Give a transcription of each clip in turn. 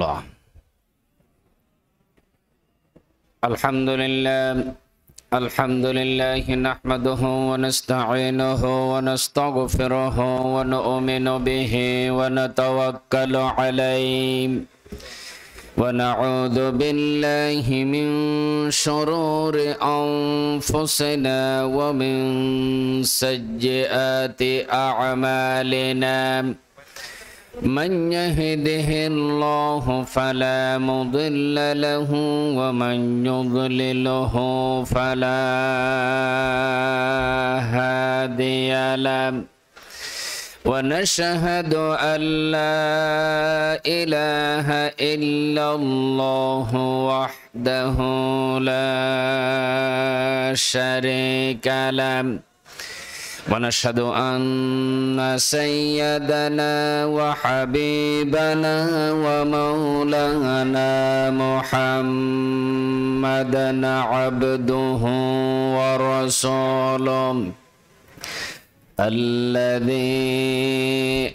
الله. الحمد لله نحمده ونستعينه ونستغفره ونؤمن به ونتوكل عليه ونعوذ بالله من شرور أنفسنا ومن سيئات أعمالنا. من يهده الله فلا مضل له ومن يضلله فلا هادي له. ونشهد أن لا إله إلا الله وحده لا شريك له. ونشهد أن سيدنا وحبيبنا ومولانا محمدا عبده ورسوله الذي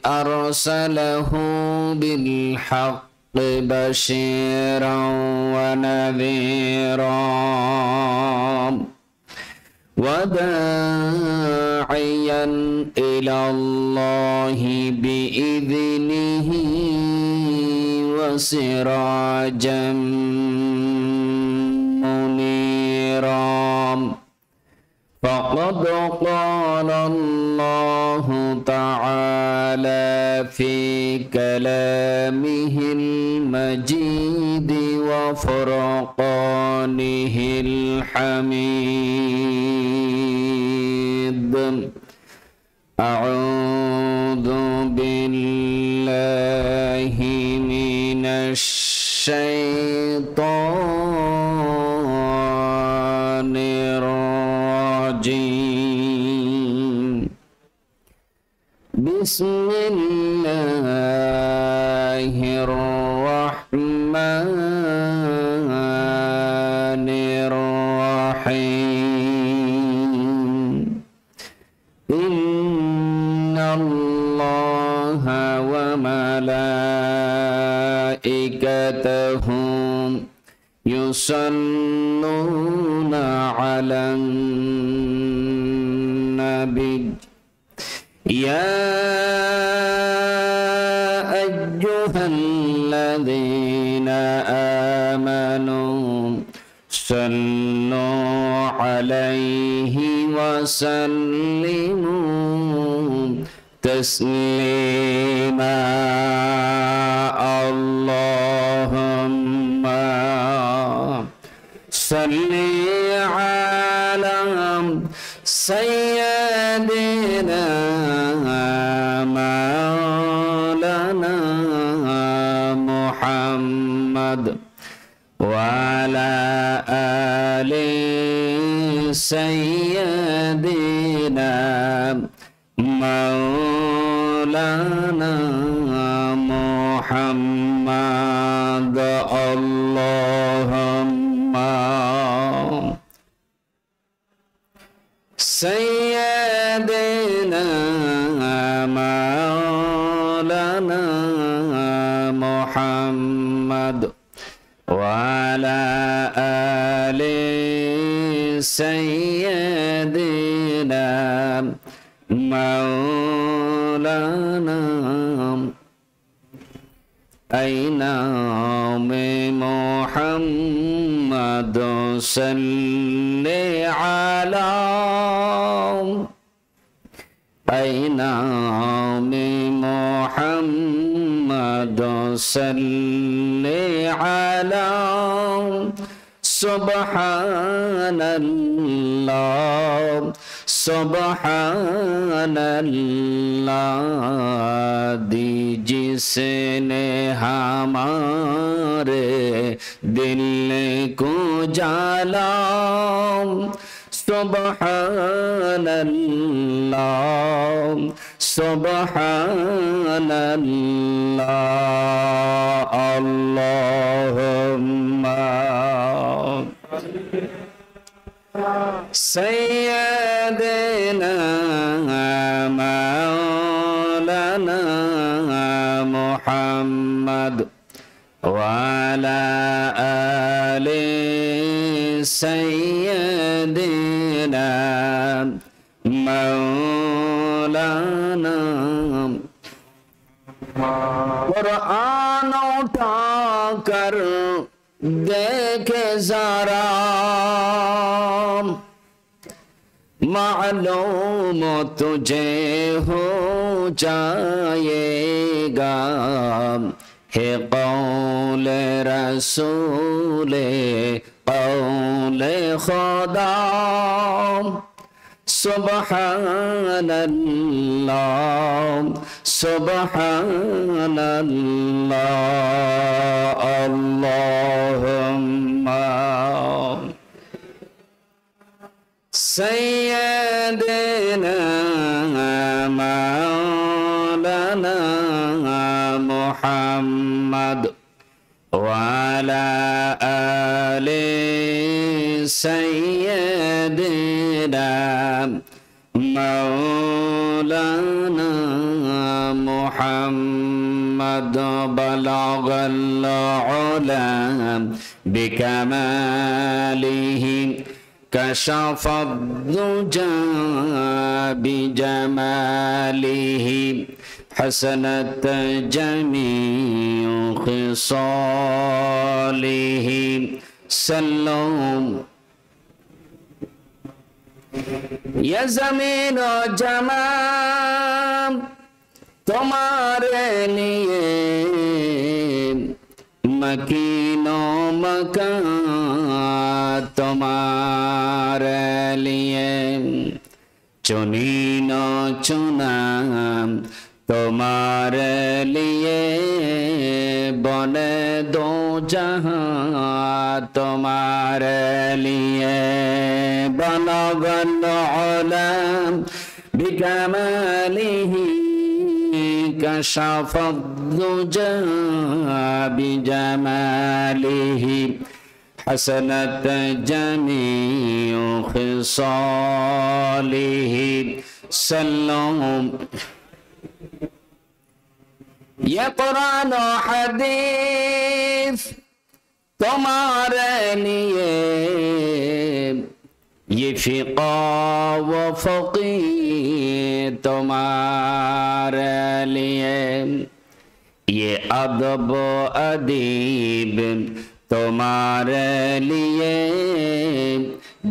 أرسله بالحق بشيرا ونذيرا وداعيا إلى الله بإذنه وسراجا منيرا. فقد قال الله تعالى في كلامه المجيد وفرقانه الحميد. أعوذ بالله من الشيطان الرجيم. بسم الله الرحمن الرحيم. إن الله وملائكته يصلون على النبي يا أيها الذين آمنوا صلوا عليه وسلموا تسليما. اللهم صل على سيدنا مولانا محمد وعلى آل سيدنا مولانا محمد. اللهم سيدنا مولانا محمد وعلى آل سيدنا مولانا أين محمد صل على أين محمد صل على سبحان الله سبحان अल्लाह जिसने हमारे दिल को जाला सुबहान अल्लाह सुबहान अल्लाह अल्लाहुम्मा सय्यदना मौलाना मुहम्मद وعلى آل سيدنا مولانا कुरान उठाकर देखे जरा मालूम तुझे हो जाएगा है कौल रसूले कौल खुदा सुबहानल्लाह सुबहानल्लाह अल्लाहुम्मा सय्यदना मौलाना मुहम्मद वअला आले सय्यदना मौलाना मुहम्मद बलगल उला बिकमालिहि कशफ الدجى بجماله حسنت جميع خصاله سلم या ज़मीन और जमाम तुम्हारे लिए मकीनो मकान तुम्हारे लिए चुनीनो चुना तुम्हारे लिए बने दो जहां तुम्हारे लिए बलगल उलम बिकमालिहि कशफ الدجى बिजमालिहि हसनत जमीउ खिसालिहि सल्लम ये कुरान और हदीस तुम्हारे लिए ये फिक़ा व फ़क़ीह तुम्हारे लिए ये अदब अदीब तुम्हारे लिए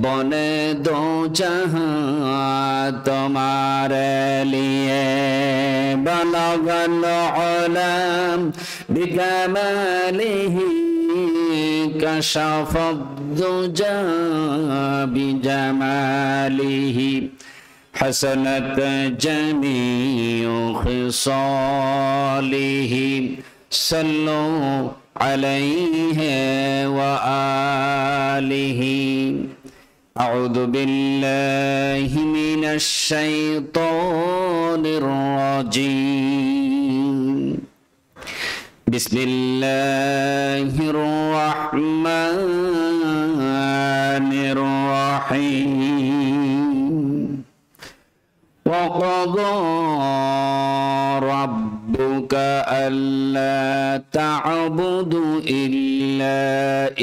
बने दो जहां तुम्हारे लिए बलगल उलम बिकमालिहि कशफ الدجى बिजमालिहि हसनत जमीउ खिसालिहि सल्लु अलैहि व आलिहि अऊज़ु बिल्लाहि मिनश शैतानिर रजीम बिस्मिल्लाहिर रहमानिर रहीम वक़ज़ा रब्बुका अल्ला तअबुदु इल्ला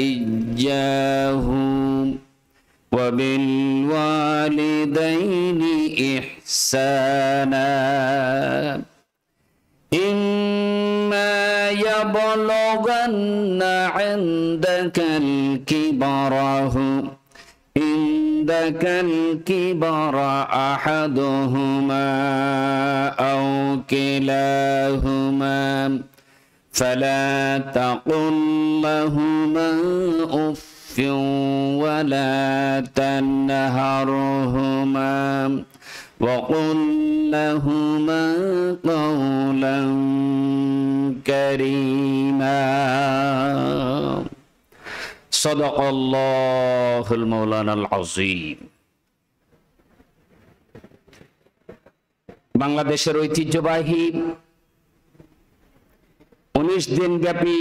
इय्याहु वबिलवालिदैनि इह्साना इम्मा यबलुगन्ना इंदकल किबर अहदुहुमा औ किलाहुमा फला तकुल लहुमा उफ़् वला तन्हरहुमा वक़ुल लहुमा क़ौलन करीमा सदक़ल्लाहुल मौलानाल अज़ीम। বাংলাদেশের ঐতিহ্যবাহী 19 দিন ব্যাপী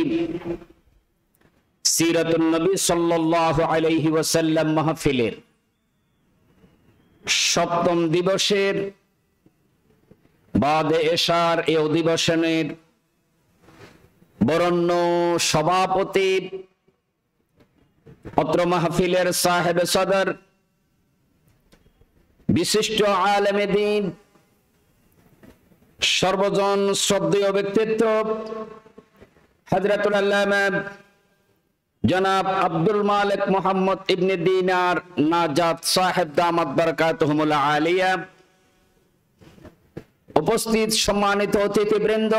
সিরাতুন নবী সাল্লাল্লাহু আলাইহি ওয়াসাল্লাম মাহফিলের সপ্তম দিবসের বাদে এশার এই অধিবেশনের বরণ্য সভাপতি, অত্র মাহফিলের সাহেব সদর, বিশিষ্ট আলেমে দ্বীন, সর্বজন শ্রদ্ধেয় ব্যক্তিত্ব হযরতুল আল্লামা জনাব আব্দুল মালিক মুহাম্মদ ইবনে দিনার নাজাত সাহেব দামাত বারাকাতুহুমুল আলিয়া, উপস্থিত সম্মানিত অতিথিবৃন্দ,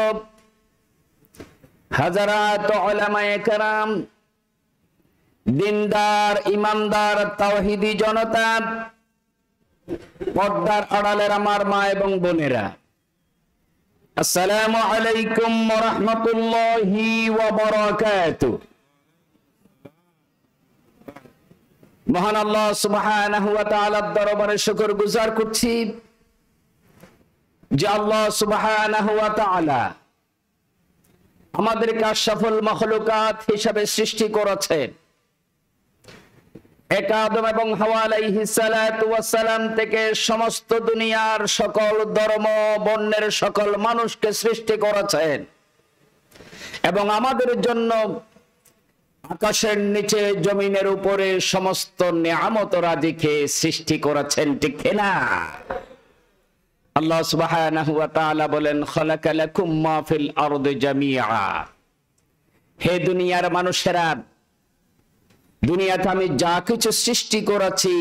হাজারাত উলামায়ে কেরাম, দিনদার ইমানদার তাওহীদি জনতা, পর্দার আড়ালের আমার মা এবং বোনেরা, আসসালামু আলাইকুম ওয়া রাহমাতুল্লাহি ওয়া বারাকাতুহু। মহান আল্লাহ সুবহানাহু ওয়া তাআলার দরবারে শুকরগুজার করছি যে আল্লাহ সুবহানাহু ওয়া তাআলা আমাদেরকে আশরাফুল মাখলুকাত হিসাবে সৃষ্টি করেছেন। এক আদম এবং হাওয়া আলাইহিস সালাতু ওয়াস সালাম থেকে সমস্ত দুনিয়ার সকল ধর্ম বর্ণের সকল মানুষকে সৃষ্টি করেছেন এবং আমাদের জন্য আকাশের নিচে জমিনের উপরে সমস্ত নিয়ামত রাজিকে সৃষ্টি করেছেন, ঠিক না? আল্লাহ সুবহানাহু ওয়া তাআলা বলেন, খালাকা লাকুম মা ফিল আরদি জামিআ। হে দুনিয়ার মানুষেরা, দুনিয়াতে আমি যা কিছু সৃষ্টি করেছি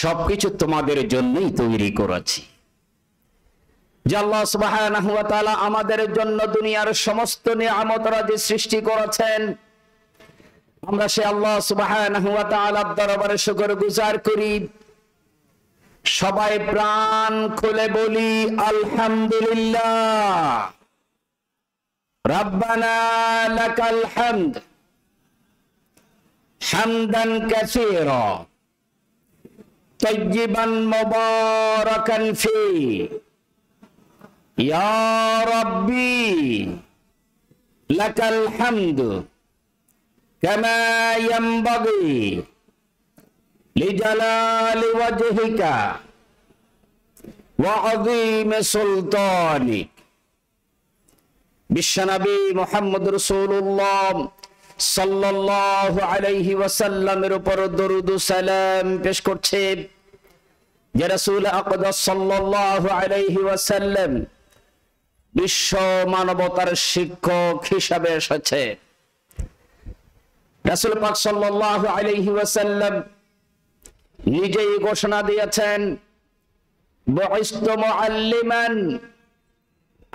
সবকিছু তোমাদের জন্যই তৈরি করেছি। যে আল্লাহ সুবহানাহু ওয়া তাআলা আমাদের জন্য দুনিয়ার সমস্ত নিয়ামত রাজি সৃষ্টি করেছেন, আমরা সে আল্লাহ সুবহানাহু ওয়া তাআলার দরবারে শুকরগুজার করি। সবাই প্রাণ খুলে বলি আলহামদুলিল্লাহ। রাব্বানা লাকাল হামদ হামদান কাসীরা তাইয়িবান মুবারাকান ফি ইয়া রাব্বি লাকাল হামদু কামা ইয়ানবাগি লিজালালি ওয়াজহিকা ওয়া আযীমি সুলতানিক। বিশ্বনবী মুহাম্মদ রাসূলুল্লাহ সাল্লাল্লাহু আলাইহি ওয়াসাল্লামের উপর দরুদ ও সালাম পেশ করছে যে রাসূল আকরাম সাল্লাল্লাহু আলাইহি ওয়াসাল্লাম বিশ্ব মানবতার শিক্ষক হিসাবে এসেছে। রাসূল পাক সাল্লাল্লাহু আলাইহি ওয়াসাল্লাম নিজেই ঘোষণা দিয়েছেন, বুইসতু মুআল্লিমান,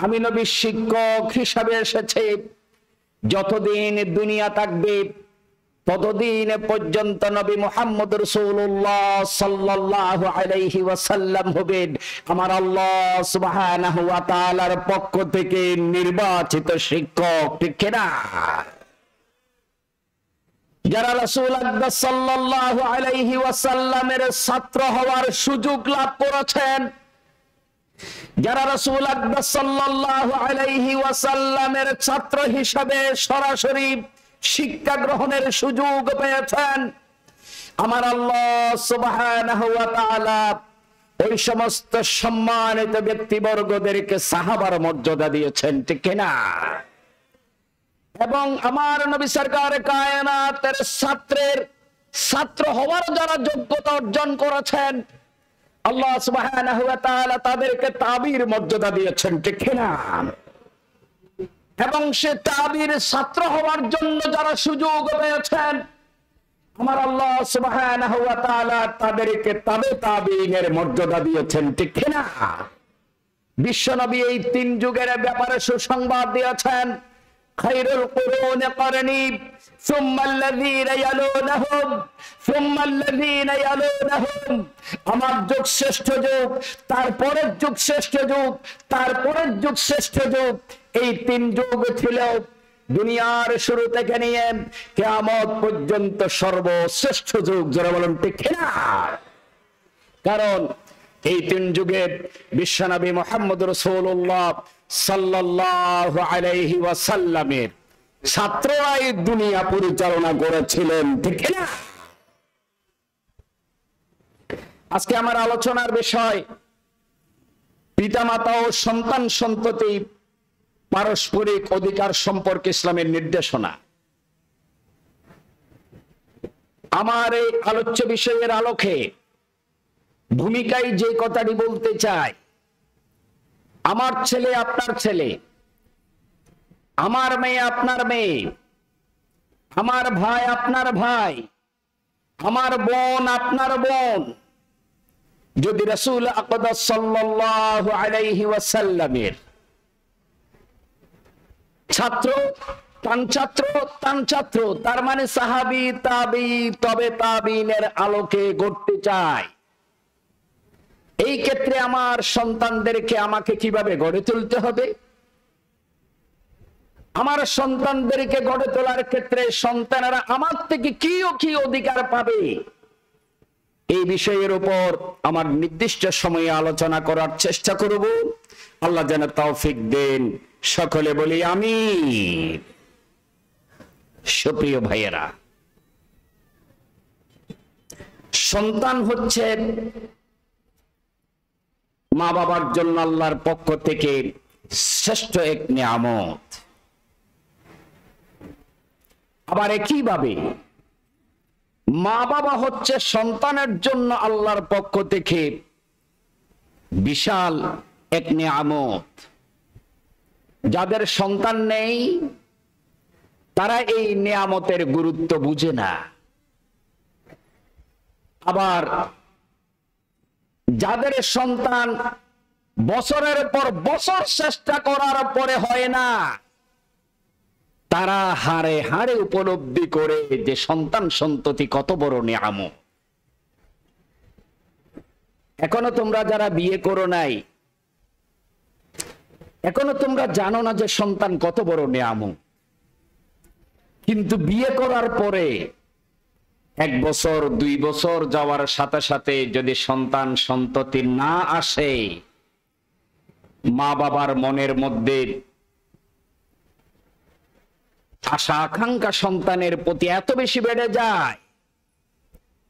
আমি নবী শিক্ষক হিসাবে এসেছি। যতদিন দুনিয়া থাকবে ততদিন পর্যন্ত নবী মুহাম্মদ রাসূলুল্লাহ সাল্লাল্লাহু আলাইহি ওয়াসাল্লাম হবেন আমার আল্লাহ সুবহানাহু ওয়া তাআলার পক্ষ থেকে নির্বাচিত শিক্ষক, ঠিক না? যারা রাসূল আকরাম সাল্লাল্লাহু আলাইহি ওয়াসাল্লামের ছাত্র হওয়ার সুযোগ লাভ করেছেন, যারা রাসূল আকরাম সাল্লাল্লাহু আলাইহি ওয়াসাল্লামের ছাত্র হিসাবে সরাসরি শিক্ষা গ্রহণের সুযোগ পেয়েছেন, আমার আল্লাহ সুবহানাহু ওয়া তাআলা ওই সমস্ত সম্মানিত ব্যক্তিবর্গদেরকে সাহাবার মর্যাদা দিয়েছেন, ঠিক না? এবং আমার নবী সরকার কায়নাতের ছাত্র হওয়ার যারা যোগ্যতা অর্জন করেছেন, আল্লাহ সুবহানাহু ওয়া তাআলা তাদেরকে তাবির মর্যাদা দিয়েছেন, ঠিক না? এবং সে তাবির ছাত্র হওয়ার জন্য যারা সুযোগ পেয়েছেন, আমার আল্লাহ সুবহানাহু ওয়া তাআলা তাদেরকে তাবিনের মর্যাদা দিয়েছেন, ঠিক না? বিশ্বনবী এই তিন যুগের ব্যাপারে সুসংবাদ দিয়েছেন, খায়রুল কুরুনি করনি সুম্মাল্লাযীনা ইয়ালুনাহুম সুম্মাল্লাযীনা ইয়ালুনাহুম। আমার যুগ শ্রেষ্ঠ যুগ, তারপরের যুগ শ্রেষ্ঠ যুগ, তারপরের যুগ শ্রেষ্ঠ যুগ। এই তিন যুগ ছিল দুনিয়ার শুরু থেকে নিয়ে কিয়ামত পর্যন্ত সর্বশ্রেষ্ঠ যুগ। যারা বলেন ঠিক না? কারণ এই তিন যুগে বিশ্বনবী মুহাম্মদ রাসূলুল্লাহ সাল্লাল্লাহু আলাইহি ওয়াসাল্লামের ছাত্ররাই দুনিয়া পরিচালনা করেছিলেন, ঠিক না? আজকে আমার আলোচনার বিষয় পিতামাতা ও সন্তান সন্ততি পারস্পরিক অধিকার সম্পর্কে ইসলামের নির্দেশনা। আমার এই আলোচ্য বিষয়ের আলোকে ভূমিকায় যে কথাটি বলতে চাই, আমার ছেলে আপনার ছেলে, আমার মেয়ে আপনার মেয়ে, আমার ভাই আপনার ভাই, আমার বোন আপনার বোন, যদি রাসূল আকরাম সাল্লাল্লাহু আলাইহি ওয়াসাল্লামের ছাত্র তান ছাত্র, তার মানে সাহাবী তাবী তবে তাবিনের আলোকে গড়তে চায়, এই ক্ষেত্রে আমার সন্তানদেরকে আমাকে কিভাবে গড়ে তুলতে হবে? আমার সন্তানদেরকে গড়ে তোলার ক্ষেত্রে সন্তানেরা আমার থেকে কি অধিকার পাবে, এই বিষয়ের উপর আমার নির্দিষ্ট সময়ে আলোচনা করার চেষ্টা করব। আল্লাহ যেন তৌফিক দেন, সকলে বলি আমিন। সুপ্রিয় ভাইয়েরা, সন্তান হচ্ছে মা বাবার জন্য আল্লাহর পক্ষ থেকে শ্রেষ্ঠ এক নিয়ামত। আবার একইভাবে মা বাবা হচ্ছে সন্তানের জন্য আল্লাহর পক্ষ থেকে বিশাল এক নিয়ামত। যাদের সন্তান নেই তারা এই নিয়ামতের গুরুত্ব বুঝে না। আবার যাদের সন্তান বছরের পর বছর চেষ্টা করার পরে হয় না, তারা হাড়ে হাড়ে উপলব্ধি করে যে সন্তান সন্ততি কত বড় নিয়ামত। এখনো তোমরা যারা বিয়ে করো নাই, এখনো তোমরা জানো না যে সন্তান কত বড় নিয়ামত। কিন্তু বিয়ে করার পরে 1 বছর 2 বছর যাওয়ার সাথে সাথে যদি সন্তান সন্ততি না আসে, মা বাবার মনের মধ্যে আশা আকাঙ্ক্ষা সন্তানের প্রতি এত বেশি বেড়ে যায়,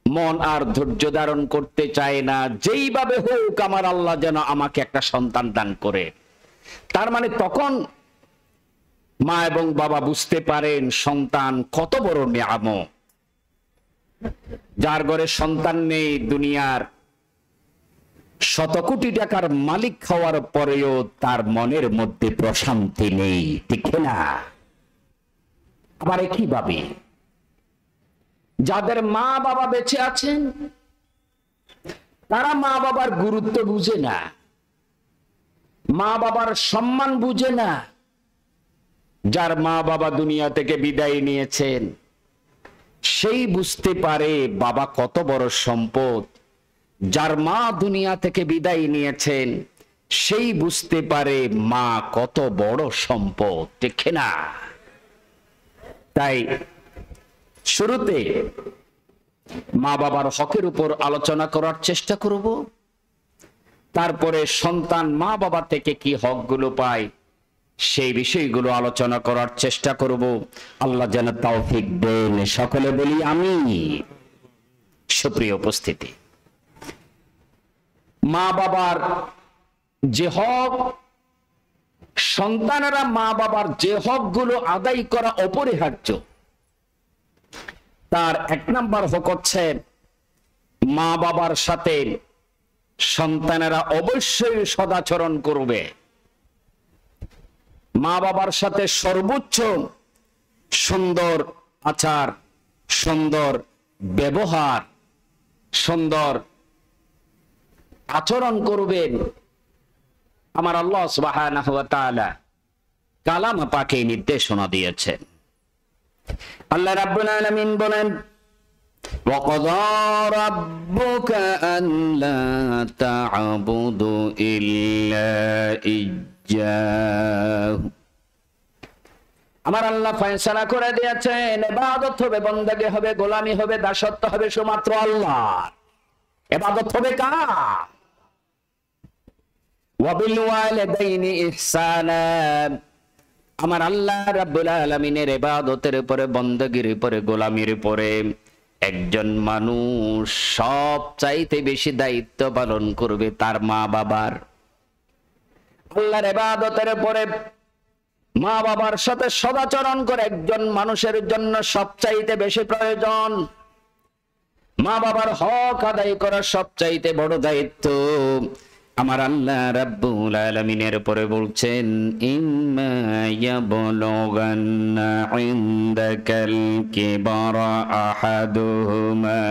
মন আর ধৈর্য ধারণ করতে চায় না, যেইভাবে হোক আমার আল্লাহ যেন আমাকে একটা সন্তান দান করে। তার মানে তখন মা এবং বাবা বুঝতে পারেন সন্তান কত বড় নিয়ামত। যার ঘরে সন্তান নেই, দুনিয়ার শত কোটি টাকার মালিক হওয়ার পরেও তার মনের মধ্যে প্রশান্তি নেই, ঠিক না? আবার একইভাবে যাদের মা বাবা বেঁচে আছেন তারা মা বাবার গুরুত্ব বুঝে না, মা বাবার সম্মান বুঝে না। যার মা বাবা দুনিয়া থেকে বিদায় নিয়েছেন সেই বুঝতে পারে বাবা কত বড় সম্পদ। যার মা দুনিয়া থেকে বিদায় নিয়েছেন সেই বুঝতে পারে মা কত বড় সম্পদ, ঠিক না? তাই শুরুতে মা বাবার হকের উপর আলোচনা করার চেষ্টা করব, তারপরে সন্তান মা বাবা থেকে কি হকগুলো পায় সেই বিষয়গুলো আলোচনা করার চেষ্টা করব। আল্লাহ যেন তৌফিক দেন, সকলে বলি আমিন। সুপ্রিয় উপস্থিতি, মা বাবার যে হক, সন্তানেরা মা বাবার যে হকগুলো আদায় করা অপরিহার্য, তার 1 নম্বর হক হচ্ছে মা বাবার সাথে সন্তানেরা অবশ্যই সদাচরণ করবে। মা বাবার সাথে সর্বোচ্চ সুন্দর আচার, সুন্দর ব্যবহার, সুন্দর আচরণ করবেন। আমার আল্লাহ সুবহানাহু ওয়া তাআলা কালাম পাকে নির্দেশনা দিয়েছেন। আল্লাহ রাব্বুল আলামিন বলেন, وَقَضَى رَبُّكَ أَلَّا تَعْبُدُوا إِلَّا إِيَّاهُ। আমার আল্লাহ ফয়সালা করে দিয়েছেন ইবাদত হবে, বন্দেগী হবে, গোলামি হবে, দাসত্ব হবে শুধুমাত্র আল্লাহর। ইবাদত হবে কার? ওয়া বিল ওয়ালিদাইনি ইহসানা। আমার আল্লাহ রাব্বুল আলামিনের ইবাদতের উপরে, বন্দেগীর উপরে, গোলামির উপরে একজন মানুষ সব চাইতে বেশি দায়িত্ব পালন করবে তার মা বাবার। আল্লাহর ইবাদতের উপরে মা বাবার সাথে সদাচরণ করে একজন মানুষের জন্য সবচাইতে বেশি প্রয়োজন। মা বাবার হক আদায় করা সবচাইতে বড় দায়িত্ব। আমার আল্লাহ রাব্বুল আলামিনের পরে বলছেন, ইম্মা ইয়াবলুগান্না ইনদাকাল কিবারা আহাদুহুমা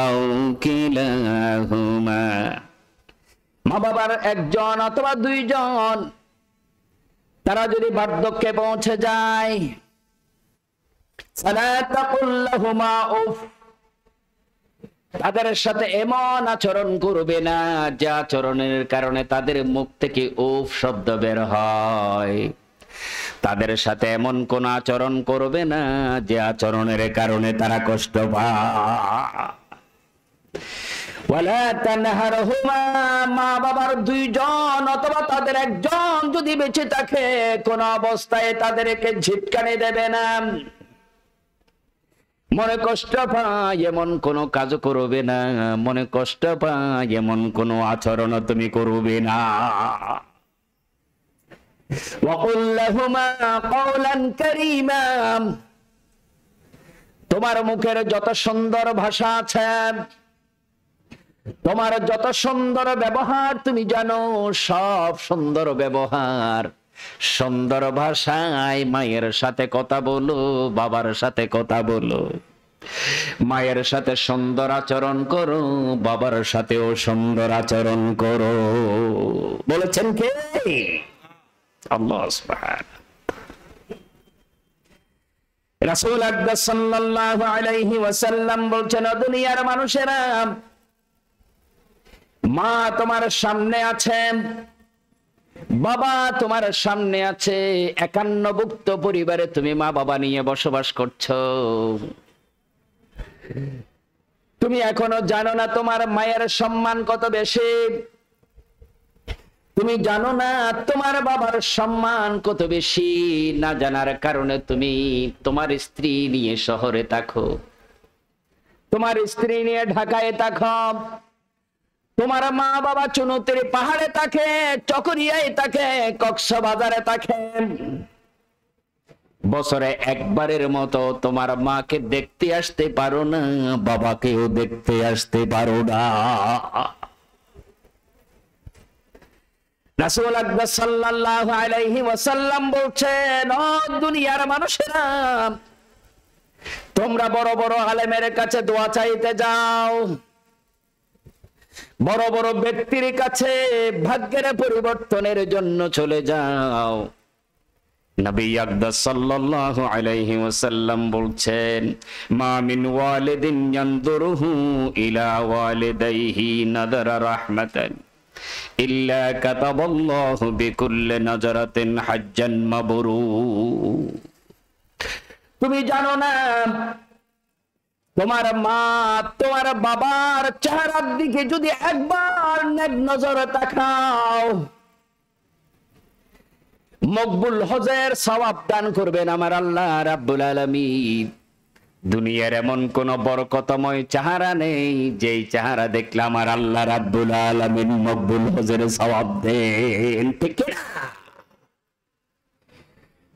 আও কিলাহুমা। মা বাবার একজন অথবা দুইজন তারা যদি বার্ধক্যে পৌঁছে যায়, ফালা তাকুল লাহুমা উফ, তাদের সাথে এমন আচরণ করবে না যে আচরণের কারণে তাদের মুখ থেকে উফ শব্দ বের হয়। তাদের সাথে এমন কোন আচরণ করবে না যে আচরণের কারণে তারা কষ্ট পায়। ওয়ালা তানহারহুমা, মা বাবার দুইজন অথবা তাদের একজন যদি বেঁচে থাকে কোন অবস্থায় তাদেরকে ঝিটকানি দেবে না। মনে কষ্ট পায় এমন কোন কাজ করবে না, মনে কষ্ট পায় এমন কোন আচরণ তুমি করবে না। ওয়াকুল লাহুমা কওলান কারীমা, তোমার মুখের যত সুন্দর ভাষা আছে, তোমার যত সুন্দর ব্যবহার তুমি জানো, সব সুন্দর ব্যবহার সুন্দর ভাষায় মায়ের সাথে কথা বলো, বাবার সাথে কথা বলো। মায়ের সাথে সুন্দর আচরণ করো, বাবার সাথেও সুন্দর আচরণ করো। বলেছেন কে? আল্লাহ সুবহানাহু। রাসূল আকবার সাল্লাল্লাহু আলাইহি ওয়াসাল্লাম বলছেন, দুনিয়ার মানুষেরা, মা তোমার সামনে আছে, বাবা তোমার সামনে আছে, একান্নভুক্ত পরিবারে তুমি মা বাবা নিয়ে বসবাস করছো। তুমি এখনো জানো না তোমার মায়ের সম্মান কত বেশি, তুমি জানো না তোমার বাবার সম্মান কত বেশি। না জানার কারণে তুমি তোমার স্ত্রী নিয়ে শহরে থাকো, তোমার স্ত্রী নিয়ে ঢাকায় থাকো, তোমার মা বাবা চুনতির পাহাড়ে থাকে, চকরিয়ায় থাকে, কক্সবাজারে থাকে। বছরে একবারের মতো তোমার মাকে দেখতে আসতে পারো না, বাবাকেও দেখতে আসতে পারো না। রাসূল আকবার সাল্লাল্লাহু আলাইহি ওয়াসাল্লাম বলছেন, ও দুনিয়ার মানুষেরা, তোমরা বড় বড় আলেমের কাছে দোয়া চাইতে যাও, বড় বড় ব্যক্তির কাছে ভাগ্যের পরিবর্তনের জন্য চলে যাও। নবী আকবার সাল্লাল্লাহু আলাইহি ওয়াসাল্লাম বলছেন, মা মিন ওয়ালিদিন ইয়ানদুরুহু ইলা ওয়ালিদাইহি নাযারা রাহমাতান ইল্লা কাতাবাল্লাহু বিকুল্লি নাযারাতিন হাজ্জান মাবরুর। তুমি জানো না তোমার মা তোমার বাবার চেহারার দিকে যদি একবার নেক নজরে তাকাও, মকবুল হজের সওয়াব দান করবেন আমার আল্লাহ রাব্বুল আলামিন। দুনিয়ার এমন কোন বরকতময় চেহারা নেই যেই চেহারা দেখলে আমার আল্লাহ রাব্বুল আলামিন মকবুল হজের সওয়াব দেন, ঠিক না?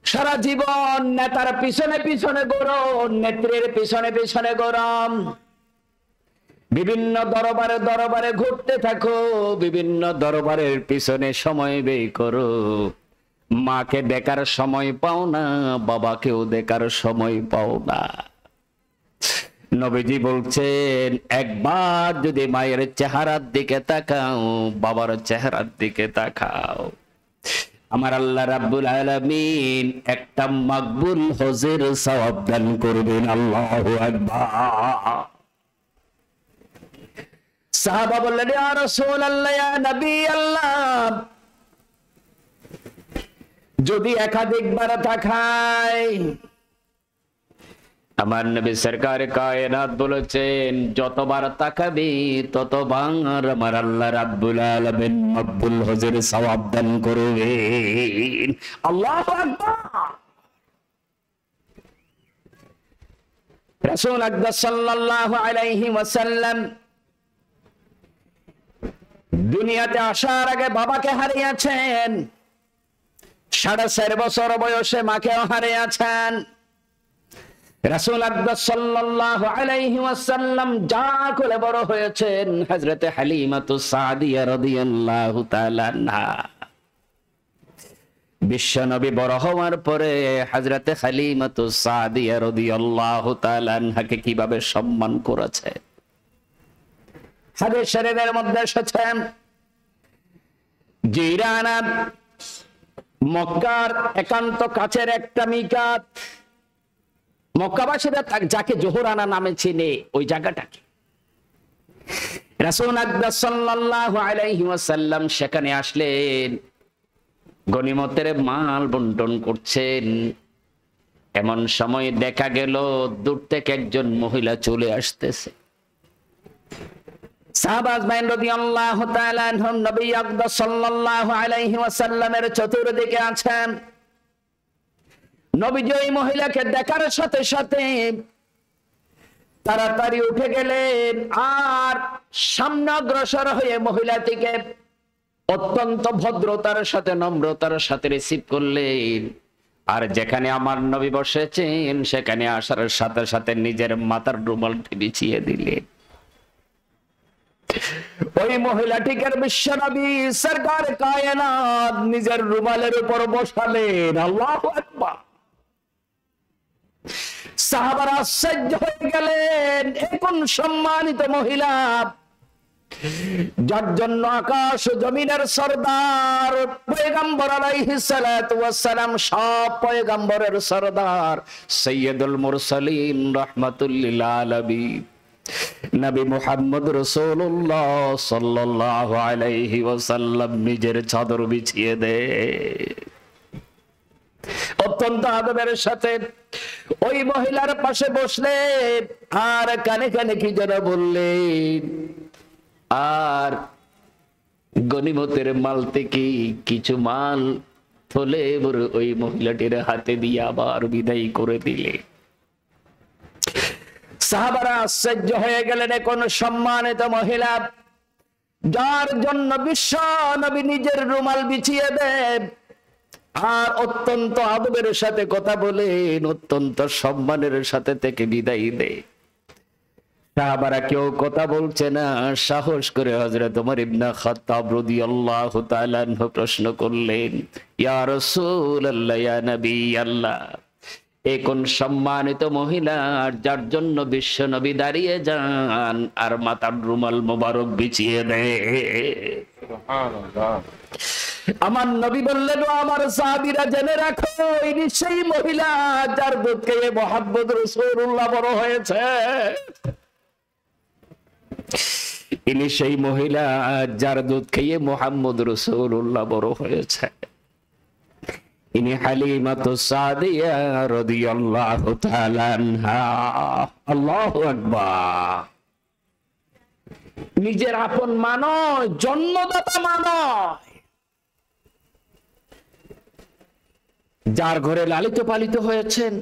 সারা জীবন নেতার পিছনে পিছনে গরম, নেত্রীর পিছনে পিছনে গরম, বিভিন্ন দরবারে দরবারে ঘুরতে থাকো, বিভিন্ন দরবারের পিছনে সময় ব্যয় করো, মাকে দেখার সময় পাও না, বাবাকেও দেখার সময় পাও না। নবীজি বলছেন, একবার যদি মায়ের চেহারার দিকে তাকাও, বাবার চেহারার দিকে তাকাও, আমার আল্লাহ রাব্বুল আলামিন একটা মকবুল হজের সওয়াব দান করবেন। আল্লাহু আকবার। সাহাবা বললেন, ইয়া রাসূলুল্লাহ, ইয়া নবী আল্লাহ, যদি একাধিকবার তাকাই? আমার নবী সরকার কায়নাত বলেছেন, যতবার তাকাবি ততবার আমার আল্লাহ রাব্বুল আলামিন মকবুল হজের সওয়াব দান করবেন। আল্লাহু আকবার। রাসূল আকবার সাল্লাল্লাহু আলাইহি ওয়াসাল্লাম দুনিয়াতে আসার আগে বাবাকে হারিয়েছেন, 4.5 বছর বয়সে মাকে হারিয়েছেন। রাসূল আকবার সাল্লাল্লাহু আলাইহি ওয়াসাল্লাম যা কোলে বড় হয়েছেন হযরতে হালিমাতুস সাদিয়া রাদিয়াল্লাহু তাআলা আনহা। বিশ্বনবী বড় হওয়ার পরে হযরতে হালিমাতুস সাদিয়া রাদিয়াল্লাহু তাআলা আনহাকে কিভাবে সম্মান করেছে হাদিস শরীফের মধ্যে এসেছে, জিরানা মক্কার একান্ত কাছের একটা মিকাত, মক্কাবাসীরা যাকে জোহরানা নামে চিনে ওই জায়গাটাকে রাসূল আকবার সাল্লাল্লাহু আলাইহি ওয়াসাল্লাম সেখানে আসলেন, গনিমতের মাল বন্টন করছেন। এমন সময় দেখা গেল দূর থেকে একজন মহিলা চলে আসতেছে। সাহাবা আজমাইন রাদিয়াল্লাহু তাআলা আনহুম নবী আকবার সাল্লাল্লাহু আলাইহি ওয়াসাল্লামের চতুর্দিকে আছেন। নবীজি ওই মহিলাকে দেখার সাথে সাথে তাড়াতাড়ি উঠে গেলেন আর সামনে অগ্রসর হয়ে মহিলাটিকে অত্যন্ত ভদ্রতার সাথে নম্রতার সাথে রিসিভ করলেন। আর যেখানে আমার নবী বসেছেন সেখানে আসার সাথে সাথে নিজের মাথার রুমালটি বিছিয়ে দিলেন। ওই মহিলাটিকে বিশ্বনবী সরকার কায়নাত নিজের রুমালের উপর বসালেন। আল্লাহু আকবার। সাহাবারা আশ্চর্য হয়ে গেলেন, কোন সম্মানিত মহিলা যার জন্য আকাশ জমিনের সরদার পয়গম্বর আলাইহিস সালাতু ওয়াস সালাম সব পয়গম্বরের সরদার সাইয়্যিদুল মুরসালিন রাহমাতুল লিল আলামিন নবী মুহাম্মদ রাসূলুল্লাহ সাল্লাল্লাহু আলাইহি ওয়াসাল্লাম নিজের চাদর বিছিয়ে দেয়। অত্যন্ত আদবের সাথে ওই মহিলার পাশে বসলেন আর কানে কানে কি যেন বললেন। আর গনিমতের মাল থেকে কিছু মাল তুলে ওই মহিলাটির হাতে দিয়ে আবার বিদায় করে দিলে। সাহাবারা আশ্চর্য হয়ে গেলেন, কোন সম্মানিত মহিলা যার জন্য বিশ্ব নবী নিজের রুমাল বিছিয়ে দেন আর অত্যন্ত আদবের সাথে কথা বলেন, অত্যন্ত সম্মানের সাথে থেকে বিদায় দেয়। সাহাবারা কেউ কথা বলছে না। সাহস করে হযরত ওমর ইবনে খাত্তাব রাদিয়াল্লাহু তাআলা আনহু প্রশ্ন করলেন, ইয়া রাসূলুল্লাহ, ইয়া নবী আল্লাহ, এ কোন সম্মানিত মহিলা যার জন্য বিশ্ব নবী দাঁড়িয়ে যান আর মাথার রুমাল মোবারক বিছিয়ে দেয়? সুবহানাল্লাহ। আমার নবী বললেন, আমার সাহাবীরা জেনে রাখো, ইনি সেই মহিলা যার দুধ খেয়ে মুহাম্মদ রাসূলুল্লাহ বড় হয়েছে। ইনি সেই মহিলা যার দুধ খেয়ে মুহাম্মদ রাসূলুল্লাহ বড় হয়েছে। ইনি হালিমাতুস সাদিয়া রাদিয়াল্লাহু তাআলা আনহা। আল্লাহু আকবার। নিজের আপন মা নয়, জন্মদাতা মা নয়, যার ঘরে লালিত পালিত হয়েছেন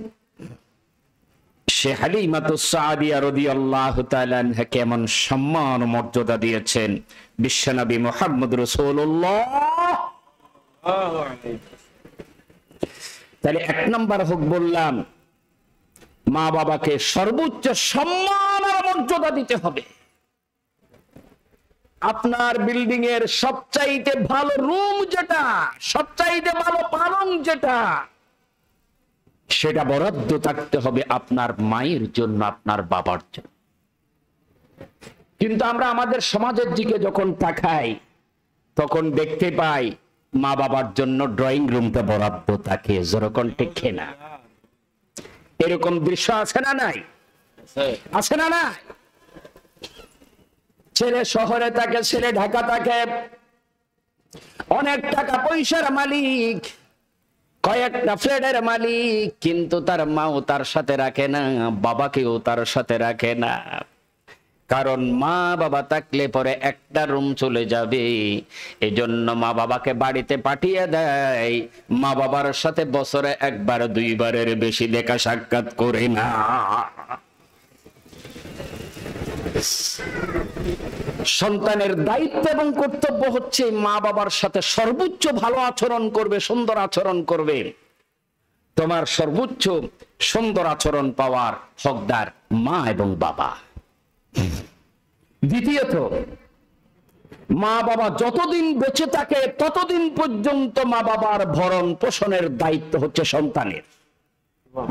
সে হালিমাতুস সাদিয়া রাদিয়াল্লাহু তাআলা আনহা কেমন সম্মান ও মর্যাদা দিয়েছেন বিশ্বনবী মুহাম্মদ রাসূলুল্লাহ। তাহলে 1 নাম্বার হোক বললাম, মা বাবাকে সর্বোচ্চ সম্মান আর মর্যাদা দিতে হবে। আপনার বিল্ডিং এর সবচাইতে ভালো রুম যেটা, সবচাইতে ভালো পালং যেটা, সেটা বরাদ্দ থাকতে হবে আপনার মায়ের জন্য, আপনার বাবার জন্য। কিন্তু আমরা আমাদের সমাজের দিকে যখন তাকাই তখন দেখতে পাই মা বাবার জন্য ড্রয়িং রুমটা বরাদ্দ থাকে। যেরকম ঠিক না, এরকম দৃশ্য আছে না নাই? আছে না নাই? ছেলে শহরে থাকে, ছেলে ঢাকা থাকে, অনেক টাকা পয়সার মালিক, কয়েকটা ফ্ল্যাটের মালিক, কিন্তু তার মাও তার সাথে রাখে না, বাবাকেও তার সাথে রাখে না। কারণ মা বাবা থাকলে পরে একটা রুম চলে যাবে, এজন্য মা বাবাকে বাড়িতে পাঠিয়ে দেয়। মা বাবার সাথে বছরে 1-2বারের বেশি দেখা সাক্ষাৎ করে না। সন্তানের দায়িত্ব এবং কর্তব্য হচ্ছে মা বাবার সাথে সর্বোচ্চ ভালো আচরণ করবে, সুন্দর আচরণ করবে। তোমার সর্বোচ্চ সুন্দর আচরণ পাওয়ার হকদার মা এবং বাবা। দ্বিতীয়ত, মা বাবা যতদিন বেঁচে থাকে ততদিন পর্যন্ত মা বাবার ভরণ পোষণের দায়িত্ব হচ্ছে সন্তানের।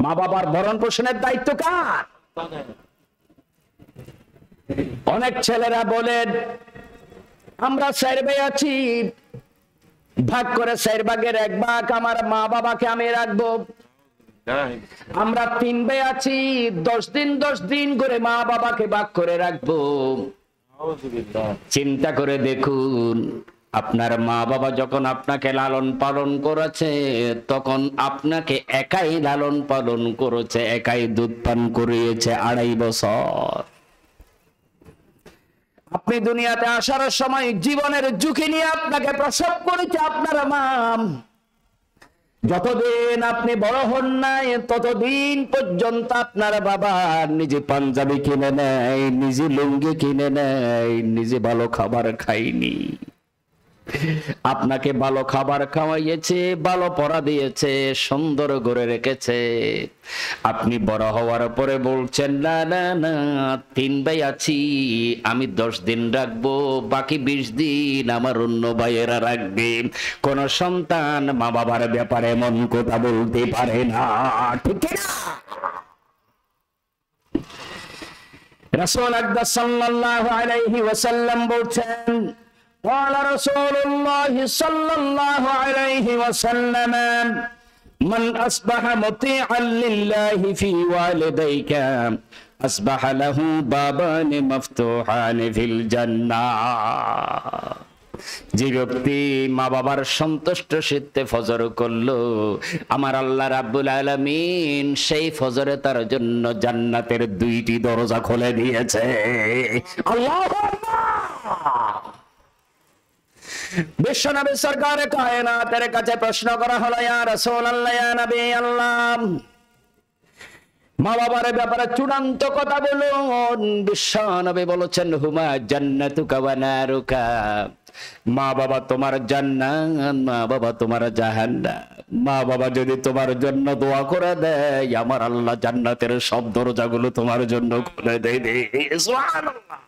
মা বাবার ভরণ পোষণের দায়িত্ব কার? অনেক ছেলেরা বলেন আমরা 4 ভাই আছি, ভাগ করে 4 ভাগের 1 ভাগ আমার মা বাবাকে আমি রাখবো। আমরা 3 ভাই আছি, 10 দিন 10 দিন করে মা বাবাকে ভাগ করে রাখবো। চিন্তা করে দেখুন, আপনার মা বাবা যখন আপনাকে লালন পালন করেছে তখন আপনাকে একাই লালন পালন করেছে, একাই দুধ পান করিয়েছে 2.5 বছর। আপনি দুনিয়াতে আসার সময় জীবনের ঝুঁকি নিয়ে আপনাকে প্রসব করেছে আপনার মা। যতদিন আপনি বড় হন নাই ততদিন পর্যন্ত আপনার বাবা নিজে পাঞ্জাবি কিনে নেয়, নিজে লুঙ্গি কিনে নেয়, নিজে ভালো খাবার খায়নি। আপনাকে ভালো খাবার খাওয়াইয়েছে, ভালো পড়া দিয়েছে, সুন্দর করে রেখেছে। আপনি বড় হওয়ার পরে বলছেন না না না 3 ভাই আছি, আমি 10 দিন রাখবো, বাকি 20 দিন আমার অন্য ভাইয়েরা রাখবে। কোন সন্তান মা বাবার ব্যাপারে এমন কথা বলতে পারে না, ঠিক না? রাসূল আকরাম সাল্লাল্লাহু আলাইহি ওয়াসাল্লাম বলছেন, قال رسول الله صلى الله عليه وسلم من أصبح مطيعا لله في والديك أصبح له بابان مفتوحان في الجنة। যে ব্যক্তি মা বাবার সন্তুষ্ট চিত্তে ফজর করলো, আমার আল্লাহ রাব্বুল আলামিন সেই ফজরে তার জন্য জান্নাতের 2টি দরজা খুলে দিয়েছে। আল্লাহু আকবার। বিশ্বনবী সরকারে কায়নাতের কাছে প্রশ্ন করা হলো, ইয়া রাসূলুল্লাহ, ইয়া নবী আল্লাহ, মা বাবার ব্যাপারে চূড়ান্ত কথা বলুন। বিশ্বনবী বলেছেন, হুমা জান্নাতুকা ওয়া নারুকা। মা বাবা তোমার জান্নাত, মা বাবা তোমার জাহান্নাম। মা বাবা যদি তোমার জন্য দোয়া করে দেয়, আমার আল্লাহ জান্নাতের সব দরজাগুলো তোমার জন্য খুলে দেয়। সুবহানাল্লাহ।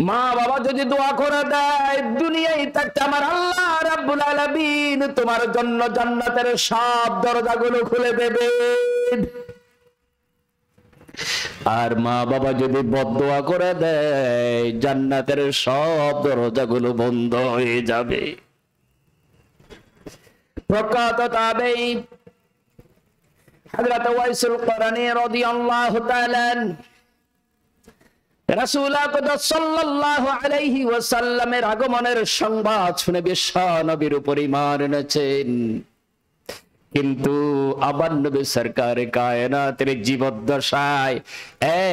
মা বাবা যদি দোয়া করে দেয়, দুনিয়ায় থাকতে আমার আল্লাহ রাব্বুল আলামিন তোমার জন্য জান্নাতের সব দরজাগুলো খুলে দেবে। আর মা বাবা যদি বদদোয়া করে দেয়, জান্নাতের সব দরজাগুলো বন্ধ হয়ে যাবে। প্রখ্যাত তাবেঈ হযরত ওয়াইসুল করনী রাদিয়াল্লাহু তাআলা রাসূল আকরাম সাল্লাল্লাহু আলাইহি ওয়াসাল্লামের আগমনের সংবাদ শুনে বিশ্ব নবীর উপর ঈমান এনেছেন। কিন্তু আবার নবী সরকারে কায়নাতের জীবদ্দশায়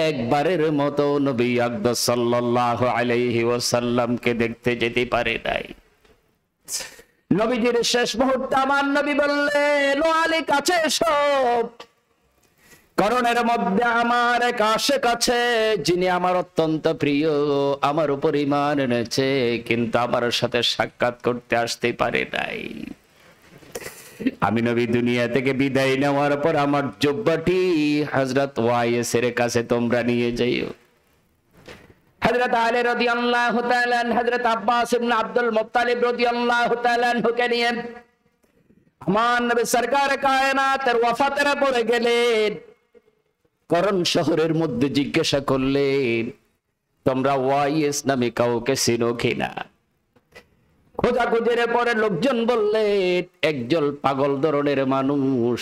একবারের মতো নবী আকরাম সাল্লাল্লাহু আলাইহি ওয়াসাল্লামকে দেখতে যেতে পারে নাই। নবীজির শেষ মুহূর্তে আমার নবী বললেন, ও আলী কাছে এসো। করণের মধ্যে আমার এক আশেক আছে, যিনি আমার অত্যন্ত প্রিয়, আমার উপর ঈমান এনেছে, কিন্তু আমার সাথে সাক্ষাৎ করতে আসতে পারে নাই। আমি নবী দুনিয়া থেকে বিদায় নেওয়ার পর আমার জুব্বাটি হযরত ওয়াইসের কাছে তোমরা নিয়ে যাইও। হযরত আলী রাদিয়াল্লাহু তাআলা, হযরত আব্বাস ইবনে আব্দুল মুত্তালিব রাদিয়াল্লাহু তাআলা হুকে নিয়ে আমার নবী সরকার কায়নাতের ওয়াফাতের পরে গেলেন। করণ শহরের মধ্যে জিজ্ঞাসা করলেন, তোমরা ওয়াইস নামে কাউকে চিনো কিনা? খোঁজাখুঁজির পরে লোকজন বললেন, একজন পাগল ধরনের মানুষ,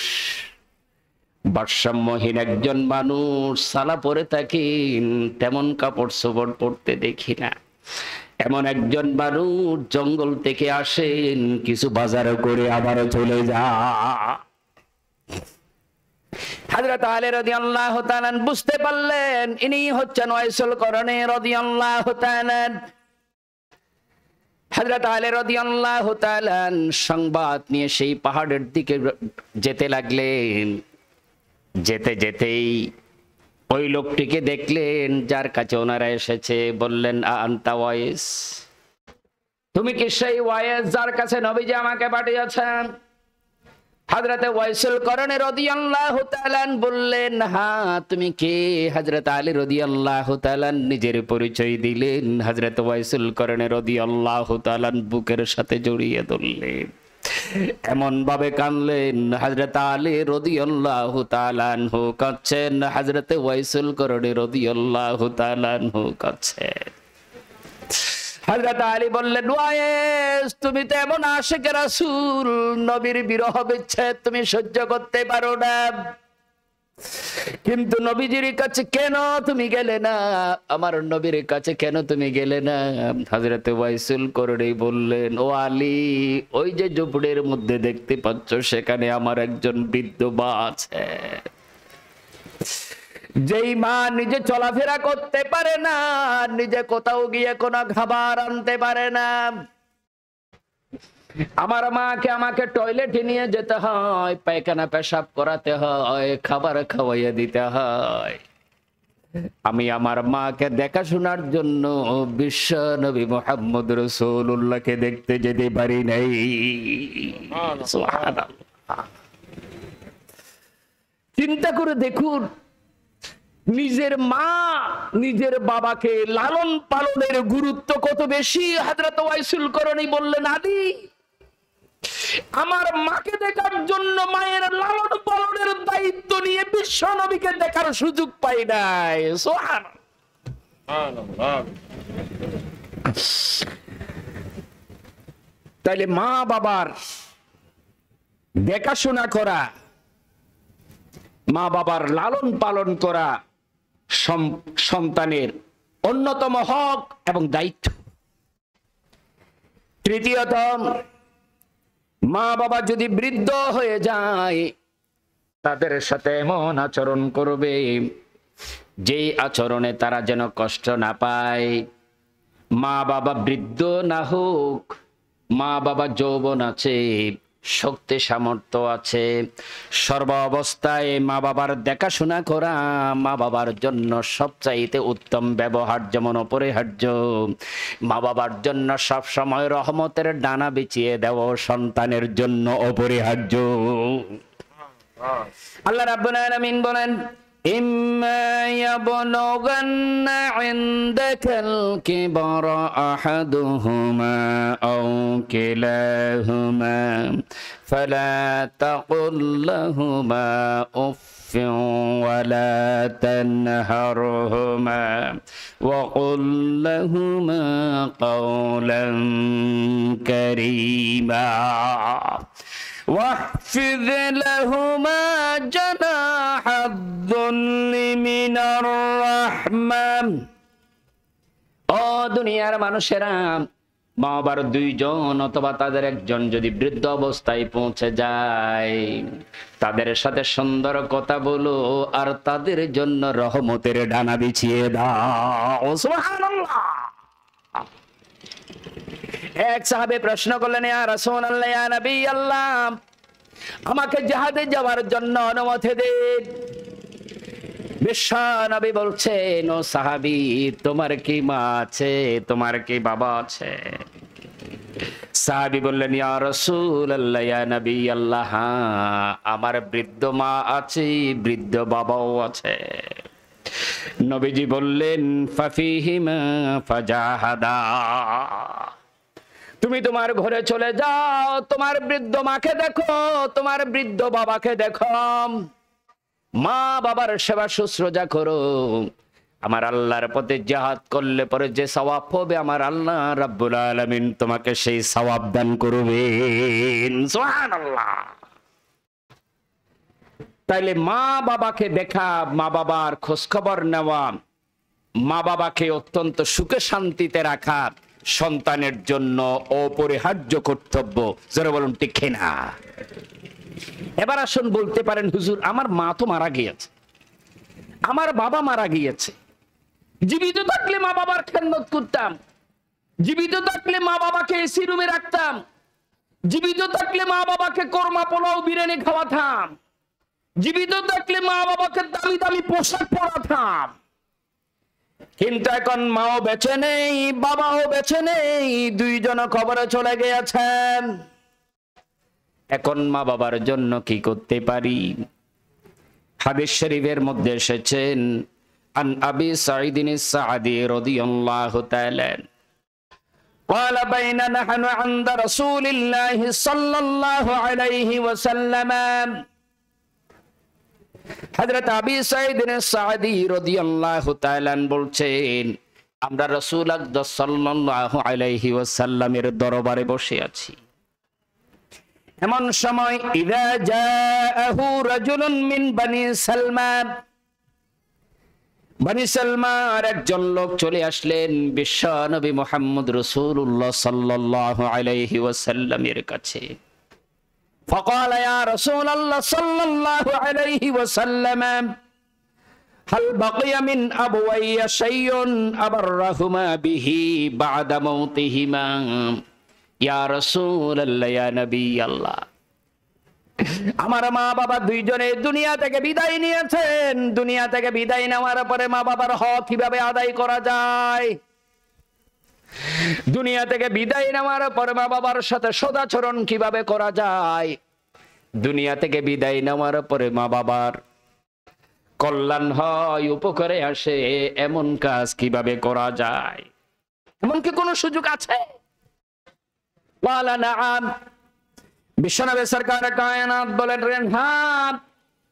ভারসাম্যহীন একজন মানুষ, সালা পরে থাকেন, তেমন কাপড় চোপড় পরতে দেখি না। এমন একজন মানুষ জঙ্গল থেকে আসেন, কিছু বাজার করে আবারও চলে যা। হযরত আলী রাদিয়াল্লাহু তাআলা বুঝতে পারলেন ইনি হচ্ছেন ওয়াইসুল করনী রাদিয়াল্লাহু তাআলা। হযরত আলী রাদিয়াল্লাহু তাআলা সংবাদ নিয়ে সেই পাহাড়ের দিকে যেতে লাগলেন। যেতে যেতেই ওই লোকটিকে দেখলেন, যার কাছে ওনারা এসেছে, বললেন আনতা ওয়াইস, তুমি কি সেই ওয়াইস যার কাছে নবীজি আমাকে পাঠিয়েছেন? হযরতে ওয়াইসুল করনী রাদিয়াল্লাহু তাআলা বললেন, হ্যাঁ তুমি কে? হযরত আলী রাদিয়াল্লাহু তাআলা নিজের পরিচয় দিলেন। হযরত ওয়াইসুল করনী রাদিয়াল্লাহু তাআলা বুকের সাথে জড়িয়ে ধরলেন, এমন ভাবে কাঁদলেন। হযরত আলী রাদিয়াল্লাহু তাআলা আনহু কাঁদছেন, হযরত ওয়াইসুল করনী রাদিয়াল্লাহু তাআলা আনহু কাঁদছেন। হযরত আলী বললেন, ওয়াইস তুমি তো এমন আশিক রাসূল, নবীর বিরহ বিচ্ছেদ তুমি সহ্য করতে পারো না, কিন্তু নবীজির কাছে কেন তুমি গেলে না? আমার নবীর কাছে কেন তুমি গেলে না? হযরত ওয়াইসুল করনী বললেন, ও আলী, ওই যে ঝুপড়ির মধ্যে দেখতে পাচ্ছ, সেখানে আমার একজন বৃদ্ধ মা আছে, যেই মা নিজে চলাফেরা করতে পারে না, নিজে কোথাও গিয়ে কোনো খাবার আনতে পারে না। আমার মাকে আমাকে টয়লেটে নিয়ে যেতে হয়, পায়খানা পেশাব করাতে হয়, খাবার খাওয়াইয়ে দিতে হয়। আমি আমার মাকে দেখাশোনার জন্য বিশ্ব নবী মুহাম্মদ রাসূলুল্লাহকে দেখতে যেতে পারি নাই। সুবহানাল্লাহ। চিন্তা করে দেখুন, নিজের মা নিজের বাবাকে লালন পালনের গুরুত্ব কত বেশি। হযরত ওয়াইসুল করনী বললেন, আলী, আমার মাকে দেখার জন্য মায়ের লালন পালনের দায়িত্ব নিয়ে বিশ্ব নবীকে দেখার সুযোগ পাই নাই। সুবহানাল্লাহ। তাইলে মা বাবার দেখাশোনা করা, মা বাবার লালন পালন করা সন্তানের অন্যতম হক এবং দায়িত্ব। তৃতীয়ত, মা বাবা যদি বৃদ্ধ হয়ে যায়, তাদের সাথে এমন আচরণ করবে যেই আচরণে তারা যেন কষ্ট না পায়। মা বাবা বৃদ্ধ না হোক, মা বাবা যৌবন আছে, শক্তি সামর্থ্য আছে, সর্ব অবস্থায় মা বাবার দেখাশোনা করা মা বাবার জন্য সবচাইতে উত্তম ব্যবহার, যেমন অপরিহার্য। মা বাবার জন্য সব সময় রহমতের ডানা বিছিয়ে দেওয়া সন্তানের জন্য অপরিহার্য। আল্লাহ রাব্বুল আলামিন বলেন, إما يبلغن عندك الكبر أحدهما أو كلاهما فلا تقل لهما أف ولا تنهرهما وقل لهما قولا كريما واحفظ لهما جناح الذل من الرحمة। ও দুনিয়ার মানুষেরা, মা বাবার দুইজন অথবা তাদের একজন যদি বৃদ্ধ অবস্থায় পৌঁছে যায়, তাদের সাথে সুন্দর কথা বলো আর তাদের জন্য রহমতের ডানা বিছিয়ে দাও। সুবহানাল্লাহ। এক সাহাবী প্রশ্ন করলেন, ইয়া রাসূলুল্লাহ, ইয়া নবী আল্লাহ, আমাকে জিহাদে যাওয়ার জন্য অনুমতি দিন। বিশ্ব নবী বলছেন, ও সাহাবী, তোমার কি মা আছে? তোমার কি বাবা আছে? সাহাবী বললেন, ইয়া রাসূলুল্লাহ, ইয়া নবী আল্লাহ, আমার বৃদ্ধ মা আছে, বৃদ্ধ বাবাও আছে। নবীজি বললেন, ফাফিহিমা ফাজাহাদা, তুমি তোমার ঘরে চলে যাও, তোমার বৃদ্ধ মাকে দেখো, তোমার বৃদ্ধ বাবাকে দেখো, মা বাবার সেবা শুশ্রূষা করো। আমার আল্লাহর পথে জিহাদ করলে পরে যে সওয়াব হবে, আমার আল্লাহ রাব্বুল আলামিন তোমাকে সেই সওয়াব দান করবেন। সুবহানাল্লাহ। তাইলে মা বাবাকে দেখা, মা বাবার খোঁজ খবর নেওয়া, মা বাবাকে অত্যন্ত সুখে শান্তিতে রাখা সন্তানের জন্য অপরিহার্য কর্তব্য। যারা বলুন ঠিক না? এবার আসুন, বলতে পারেন, হুজুর আমার মা তো মারা গিয়েছে, আমার বাবা মারা গিয়েছে, জীবিত থাকলে মা বাবার খেদমত করতাম, জীবিত থাকলে মা বাবাকে এসি রুমে রাখতাম, জীবিত থাকলে মা বাবাকে কোরমা পোলাও বিরিয়ানি খাওয়াতাম, জীবিত থাকলে মা বাবাকে দামি দামি পোশাক পরাতাম, কিন্তু এখন মাও বেঁচে নেই, বাবাও বেঁচে নেই, দুইজন কবরে চলে গিয়েছেন। এখন মা বাবার জন্য কি করতে পারি? হাদিস শরীফের মধ্যে এসেছেন, আন আবি সাঈদিন আস-সা'দি রাদিয়াল্লাহু তাআলা قال بين نحن عند رسول الله صلى الله عليه وسلم হযরত আবি সাঈদিন আস-সা'দি রাদিয়াল্লাহু তাআলা বলছেন, আমরা রাসূল আকরাম সাল্লাল্লাহু আলাইহি ওয়াসাল্লামের দরবারে বসে আছি। এমন সময় ইযা জাআহু রাজুলুন মিন বনি সালমান, বনি সালমার একজন লোক চলে আসলেন বিশ্ব নবী মুহাম্মদ রাসূলুল্লাহ সাল্লাল্লাহু আলাইহি ওয়াসাল্লামের কাছে। فقال يا رسول الله صلى الله عليه وسلم هل بقي من أبوي شيء أبرهما به بعد موتهما يا رسول الله يا نبي الله। আমার মা বাবা দুইজনে দুনিয়া থেকে বিদায় নিয়েছেন, দুনিয়া থেকে বিদায় নেওয়ার পরে মা বাবার হক কিভাবে আদায় করা যায়? দুনিয়া থেকে বিদায় নেওয়ার পরে মা বাবার সাথে সদাচরণ কিভাবে করা যায়? দুনিয়া থেকে বিদায় নেওয়ার পরে মা বাবার কল্যাণ হয়, উপকারে আসে, এমন কাজ কিভাবে করা যায়? এমন কি কোনো সুযোগ আছে? ওয়ালা নাআম, বিশ্বনবী সরকার কায়নাত বলেন, হ্যাঁ,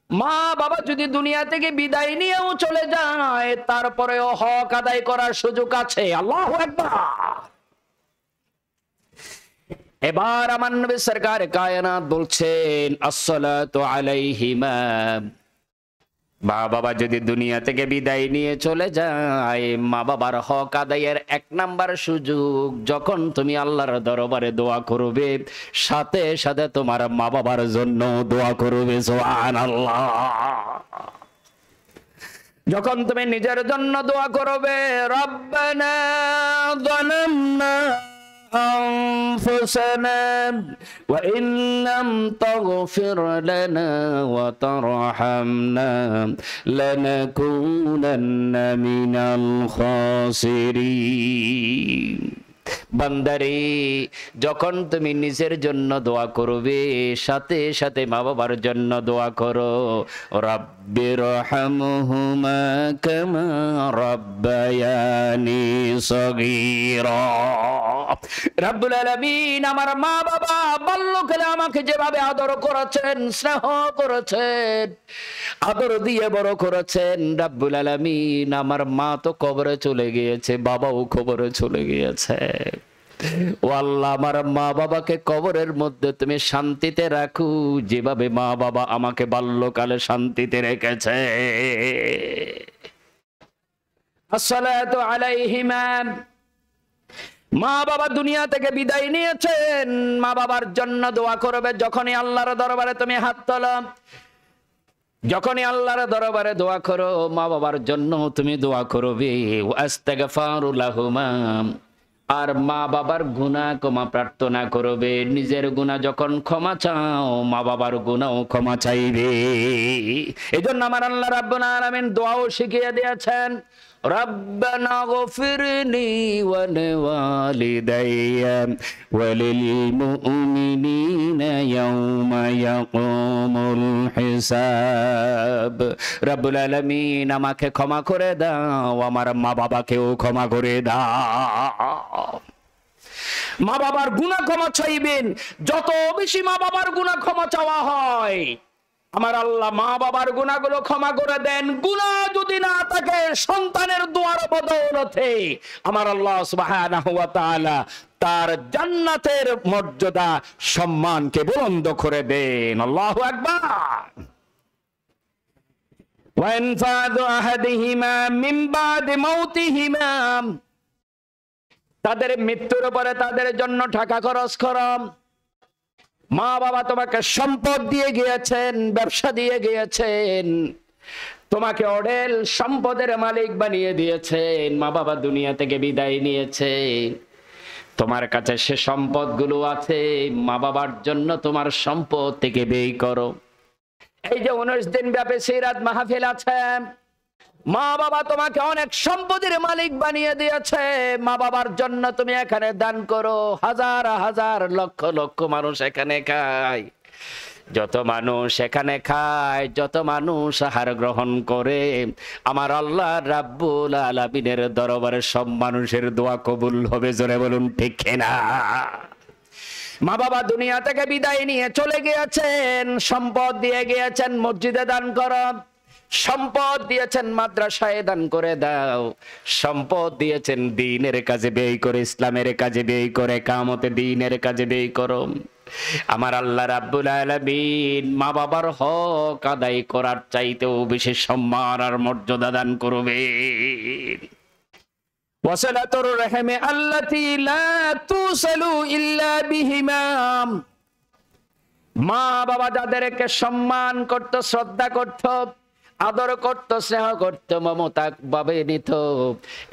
মা বাবা যদি দুনিয়া থেকে বিদায় নিয়েও চলে যায়, তারপরেও হক আদায় করার সুযোগ আছে। আল্লাহু আকবার। এবার আমার নবী সরকার কায়নাত বলছেন, আসসালাতু আলাইহিমা, মা বাবা যদি দুনিয়া থেকে বিদায় নিয়ে চলে যায়, মা বাবার হক আদায়ের এক নাম্বার সুযোগ, যখন তুমি আল্লাহর দরবারে দোয়া করবে, সাথে সাথে তোমার মা বাবার জন্য দোয়া করবে। সুবহানাল্লাহ। যখন তুমি নিজের জন্য দোয়া করবে, রব্বানা যালামনা أنفسنا وإن لم تغفر لنا وترحمنا لنكونن من الخاسرين। বান্দারে, যখন তুমি নিজের জন্য দোয়া করবে, সাথে সাথে মা বাবার জন্য দোয়া করো, রাব্বিরহামহুমা কামা রাব্বায়ানি সগীরা। রব্বুল আলামিন, আমার মা বাবা বাল্যকালে আমাকে যেভাবে আদর করেছেন, স্নেহ করেছেন, আদর দিয়ে বড় করেছেন, রব্বুল আলামিন, আমার মা তো কবরে চলে গিয়েছে, বাবাও কবরে চলে গিয়েছে। ও আল্লাহ, আমার মা বাবাকে কবরের মধ্যে তুমি শান্তিতে রাখো, যেভাবে মা বাবা আমাকে বাল্যকালে শান্তিতে রেখেছে। আসসালাতু আলাইহিমা, মা বাবা দুনিয়া থেকে বিদায় নিয়েছেন, মা বাবার জন্য দোয়া করবে। যখনই আল্লাহর দরবারে তুমি হাত তোলো, যখনই আল্লাহর দরবারে দোয়া করো, মা বাবার জন্য তুমি দোয়া করবে। আস্তাগফারু লাহুমা, আর মা বাবার গুনাহ ক্ষমা প্রার্থনা করবে। নিজের গুনাহ যখন ক্ষমা চাও, মা বাবার গুনাহও ক্ষমা চাইবে। এজন্য আমার আল্লাহ রাব্বুল আলামিন দোয়াও শিখিয়ে দিয়েছেন, রব্বানা গফিরলি ওয়া লিওয়ালিদাইয়া ওয়া লিল মুমিনিনা ইয়াওমা ইয়াকুমুল হিসাব। রব্বুল আলামিন, আমাকে ক্ষমা করে দাও, আমার মা বাবাকেও ক্ষমা করে দাও। মা বাবার গুনাহ ক্ষমা চাইবেন। যত বেশি মা বাবার গুনাহ ক্ষমা চাওয়া হয়, আমার আল্লাহ মা বাবার গুনাহগুলো ক্ষমা করে দেন। গুনাহ যদি না থাকে, সন্তানের দোয়ার বদৌলতে আমার আল্লাহ সুবহানাহু ওয়া তাআলা তার জান্নাতের মর্যাদা সম্মানকে বুলন্দ করে দেন। আল্লাহু আকবার। ওয়া ইনফাযু আহাদিহিমা মিন বাদি মাউতিহিমা, তাদের মৃত্যুর পরে তাদের জন্য টাকা খরচ করম। মা বাবা তোমাকে সম্পদ দিয়ে গিয়েছেন, ব্যবসা দিয়ে গিয়েছেন, তোমাকে অঢেল সম্পদের মালিক বানিয়ে দিয়েছেন। মা বাবা দুনিয়া থেকে বিদায় নিয়েছে, তোমার কাছে সে সম্পদগুলো আছে, মা বাবার জন্য তোমার সম্পদ থেকে ব্যয় করো। এই যে 19 দিন ব্যাপী সিরাত মাহফিল আছে, মা বাবা তোমাকে অনেক সম্পদের মালিক বানিয়ে দিয়েছে, মা বাবার জন্য তুমি এখানে দান করো। হাজার হাজার লক্ষ লক্ষ মানুষ এখানে খায়, যত মানুষ এখানে খায়, যত মানুষ আহার গ্রহণ করে, আমার আল্লাহ রাব্বুল আলামিনের দরবারে সব মানুষের দোয়া কবুল হবে। জোরে বলুন ঠিক কিনা? মা বাবা দুনিয়া থেকে বিদায় নিয়ে চলে গিয়েছেন, সম্পদ দিয়ে গিয়েছেন মসজিদে দান করো, সম্পদ দিয়েছেন মাদ্রাসায় দান করে দাও, সম্পদ দিয়েছেন দ্বীনের কাজে ব্যয় করে, ইসলামের কাজে ব্যয় করে, কামতে দ্বীনের কাজে ব্যয় করো। আমার আল্লাহ রাব্বুল আলামিন মা বাবার হক আদায় করার চাইতেও বেশি সম্মান আর মর্যাদা দান করবে। ওয়াসালাতুর রাহমি আল্লাতী লা তুসালু ইল্লা বিহিমা, মা বাবা যাদেরকে সম্মান করত, শ্রদ্ধা করত, আদর করত, স্নেহ করত, মমতা ভাবে নিত,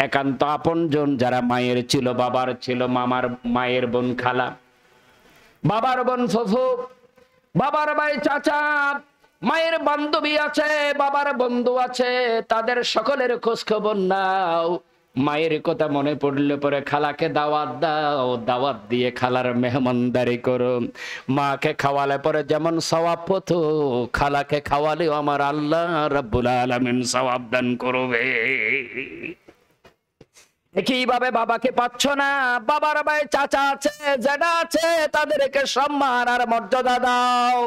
একান্ত আপনজন যারা মায়ের ছিল, বাবার ছিল, মামার মায়ের বোন খালা, বাবার বোন ফুফু, বাবার ভাই চাচা, মায়ের বান্ধবী আছে, বাবার বন্ধু আছে, তাদের সকলের খোঁজ খবর নাও। মায়ের কথা মনে পড়লে পরে খালাকে দাওয়াত দাও, দাওয়াত দিয়ে খালার মেহমানদারি করো। মাকে খাওয়ালে পরে যেমন সওয়াব হতো, খালাকে খাওয়ালেও আমার আল্লাহ রাব্বুল আলামিন সওয়াব দান করবে। একইভাবে বাবাকে পাচ্ছ না, বাবার ভাই চাচা আছে, জেঠা আছে, তাদেরকে সম্মান আর মর্যাদা দাও।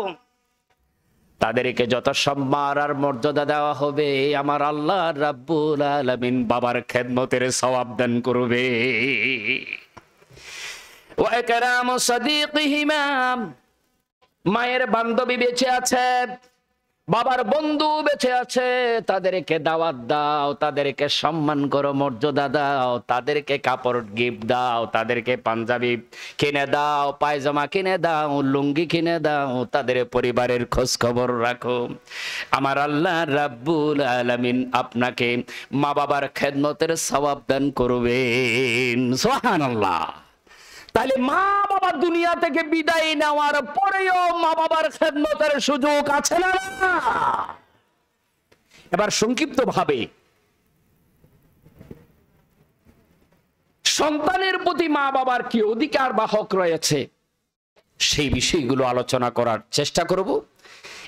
তাদেরকে যত সম্মান আর মর্যাদা দেওয়া হবে, আমার আল্লাহ রাব্বুল আলামিন বাবার খেদমতের সওয়াব দান করবে। ওয়া ইকরামু সাদিকিহিমা, মায়ের বান্ধবী বেঁচে আছে, বাবার বন্ধু বেঁচে আছে, তাদেরকে দাওয়াত দাও, তাদেরকে সম্মান করো, মর্যাদা দাও, তাদেরকে কাপড় গিফট দাও, তাদেরকে পাঞ্জাবি কিনে দাও, পায়জামা কিনে দাও, লুঙ্গি কিনে দাও, তাদের পরিবারের খোঁজ খবর রাখো। আমার আল্লাহ রাব্বুল আলামিন আপনাকে মা বাবার খেদমতের সওয়াব দান করবেন। সুবহানাল্লাহ। তাহলে মা বাবা দুনিয়া থেকে বিদায় নেওয়ার পরেও মা বাবার খেদমতের সুযোগ আছে না? এবার সংক্ষিপ্ত ভাবে সন্তানের প্রতি মা বাবার কি অধিকার বা হক রয়েছে সেই বিষয়গুলো আলোচনা করার চেষ্টা করব।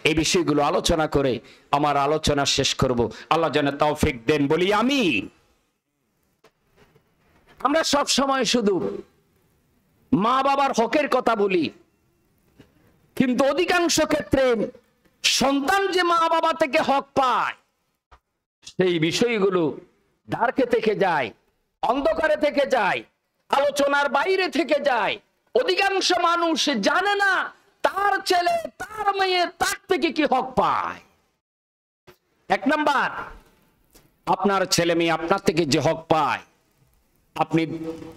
এই বিষয়গুলো আলোচনা করে আমার আলোচনা শেষ করব। আল্লাহ যেন তৌফিক দেন, বলি আমিন। আমরা সব সময় শুধু মা বাবার হকের কথা বলি, কিন্তু অধিকাংশ ক্ষেত্রে সন্তান যে মা বাবা থেকে হক পায় সেই বিষয়গুলো দ্বারকে থেকে যায়, অন্ধকারে থেকে যায়, আলোচনার বাইরে থেকে যায়। অধিকাংশ মানুষ জানে না তার ছেলে, তার মেয়ে তার থেকে কি হক পায়। এক নাম্বার, আপনার ছেলে মেয়ে আপনার থেকে যে হক পায়, আপনি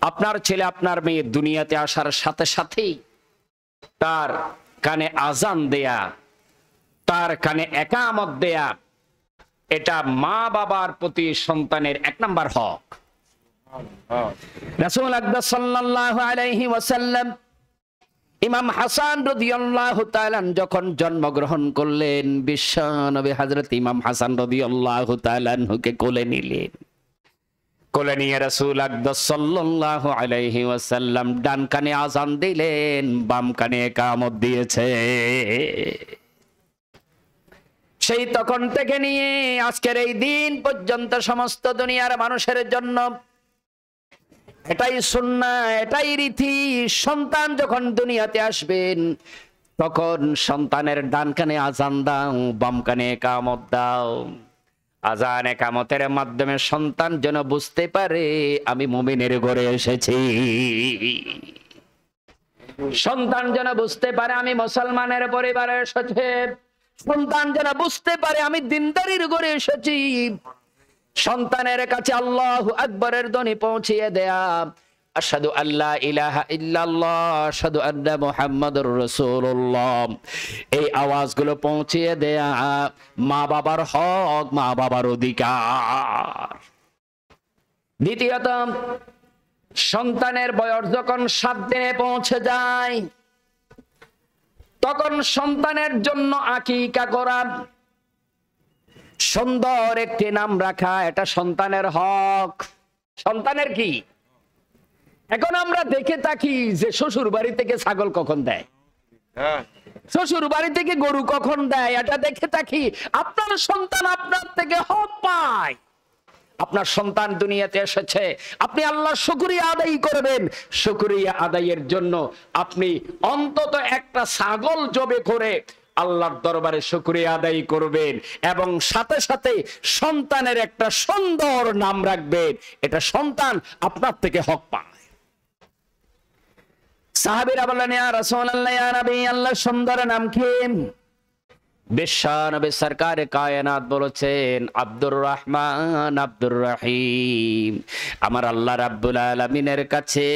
আপনার ছেলে আপনার মেয়ে দুনিয়াতে আসার সাথে সাথেই তার কানে আজান দেয়া, তার কানে একামত দেয়া, এটা মা বাবার প্রতি সন্তানের এক নাম্বার হক। রাসূল আকবার সাল্লাল্লাহু আলাইহি ওয়াসাল্লাম ইমাম হাসান রাদিয়াল্লাহু তাআলা যখন জন্মগ্রহণ করলেন, বিশ্ব নবী হযরত ইমাম হাসান রাদিয়াল্লাহু তাআলা কে কোলে নিলেন। কোলে নিয়ে রাসূল আকবার সাল্লাল্লাহু আলাইহি ওয়াসাল্লাম ডান কানে আযান দিলেন, বাম কানে ইকামত দিয়েছে। সেই তখন থেকে নিয়ে আজকের এই দিন পর্যন্ত সমস্ত দুনিয়ার মানুষের জন্য এটাই সুন্নাহ, এটাই রীতি। সন্তান যখন দুনিয়াতে আসবেন তখন সন্তানের ডান কানে আযান দাও, বাম কানে ইকামত দাও। আযান ইকামতের মাধ্যমে সন্তান যেন বুঝতে পারে আমি মুমিনের ঘরে এসেছি, সন্তান যেন বুঝতে পারে আমি মুসলমানের পরিবারে এসেছি, সন্তান যেন বুঝতে পারে আমি দিনদারির ঘরে এসেছি। সন্তানের কাছে আল্লাহু আকবরের ধ্বনি পৌঁছিয়ে দেয়া, আশহাদু আল্লা ইলাহা ইল্লাল্লাহ, আশহাদু আন্না মুহাম্মাদুর রাসূলুল্লাহ, এই আওয়াজগুলো পৌঁছিয়ে দেয়া মা বাবার হক, মা বাবার অধিকার। দ্বিতীয়ত, সন্তানের বয়স যখন 7 দিনে পৌঁছে যায় তখন সন্তানের জন্য আকিকা করা, সুন্দর একটি নাম রাখা, এটা সন্তানের হক। সন্তানের কি? এখন আমরা দেখে থাকি যে শ্বশুর বাড়ি থেকে ছাগল কখন দেয়, শ্বশুর বাড়ি থেকে গরু কখন দেয়, এটা দেখে থাকি। আপনার সন্তান আপনার থেকে হক পায়। আপনার সন্তান দুনিয়াতে এসেছে, আপনি আল্লাহর শুকরিয়া আদায় করবেন। শুকরিয়া আদায়ের জন্য আপনি অন্তত একটা ছাগল জবে করে আল্লাহর দরবারে শুকরিয়া আদায় করবেন, এবং সাথে সাথে সন্তানের একটা সুন্দর নাম রাখবেন। এটা সন্তান আপনার থেকে হক পায়। সাহাবীরা বললেন, ইয়া রাসূলুল্লাহ, ইয়া নবী, আল্লাহর সুন্দর নাম কি? বিশ্বনবী সরকারে কায়নাত বলেছেন, আব্দুর রহমান, আব্দুর রহিম। আমার আল্লাহ রাব্বুল আলামিনের কাছে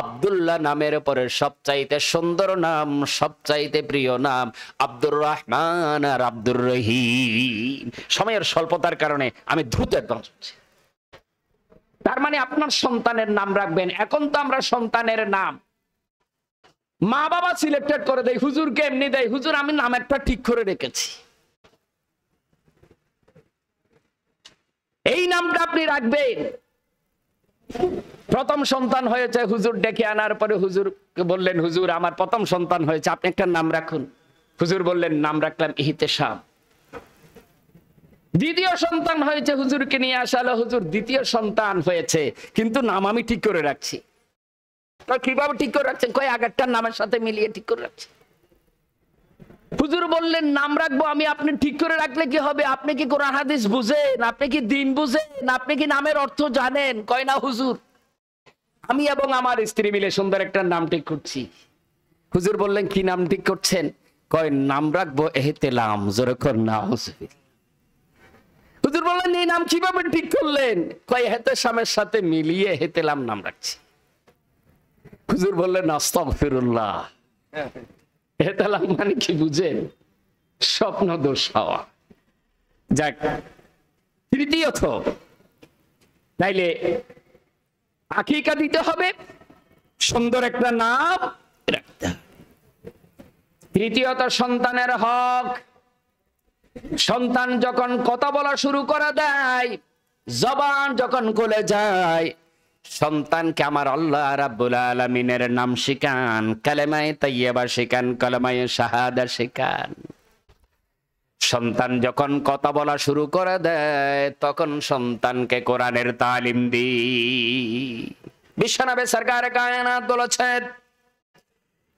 আব্দুল্লাহ নামের পরে সবচাইতে সুন্দর নাম, সবচাইতে প্রিয় নাম আব্দুর রহমান আর আব্দুর রহিম। সময়ের স্বল্পতার কারণে আমি দ্রুত একদম শুনছি। তার মানে আপনার সন্তানের নাম রাখবেন। এখন তো আমরা সন্তানের নাম মা বাবা সিলেক্টেড করে দেয়, হুজুরকে এমনি দেয়, হুজুর আমি নাম একটা ঠিক করে রেখেছি, এই নামটা আপনি রাখবেন। প্রথম সন্তান হয়েছে, হুজুর ডেকে আনার পরে হুজুরকে বললেন, হুজুর আমার প্রথম সন্তান হয়েছে, আপনি একটা নাম রাখুন। হুজুর বললেন, নাম রাখলাম ইহতেশাম। দ্বিতীয় সন্তান হয়েছে, হুজুরকে নিয়ে আসালো, হুজুর দ্বিতীয় সন্তান হয়েছে, কিন্তু নাম আমি ঠিক করে রাখছি। কিভাবে ঠিক করে রাখছেন? কয় আগেরটার নামের সাথে মিলিয়ে ঠিক করে রাখছেন। হুজুর বললেন, নাম রাখবো আমি, আপনি ঠিক করে রাখলে কি হবে? আপনি কি কোরআন হাদিস বুঝেন? আপনি কি দিন বুঝেন? আপনি কি নামের অর্থ জানেন? কয় না হুজুর, আমি এবং আমার স্ত্রী মিলে সুন্দর একটা নাম ঠিক করছি। হুজুর বললেন, কি নাম ঠিক করছেন? কয় নাম রাখবো এহতেলাম। জোরে কর না হুজুর। হুজুর বললেন, এই নাম কিভাবে ঠিক করলেন? কয় এহতেশামের সাথে মিলিয়ে এহতেলাম নাম রাখছি। হুজুর বললেন, আস্তাগফিরুল্লাহ। এহতেলাম মানে কি বুঝেন? স্বপ্ন দোষ হওয়া। যাক, তৃতীয়ত তাইলে আকিকা দিতে হবে, সুন্দর একটা নাম রাখতে হবে। তৃতীয়ত সন্তানের হক। সন্তান যখন কথা বলা শুরু করে দেয়, জবান যখন খুলে যায়, সন্তানকে আমার আল্লাহ রাব্বুল আলামিনের নাম শিখান, কালেমায়ে তাইয়্যিবা শিখান, কালেমায়ে শাহাদা শিখান। সন্তান যখন কথা বলা শুরু করে দেয়, তখন সন্তানকে কোরআনের তালিম দিই। বিশ্বনবী সরকার কায়নাত বলেছেন,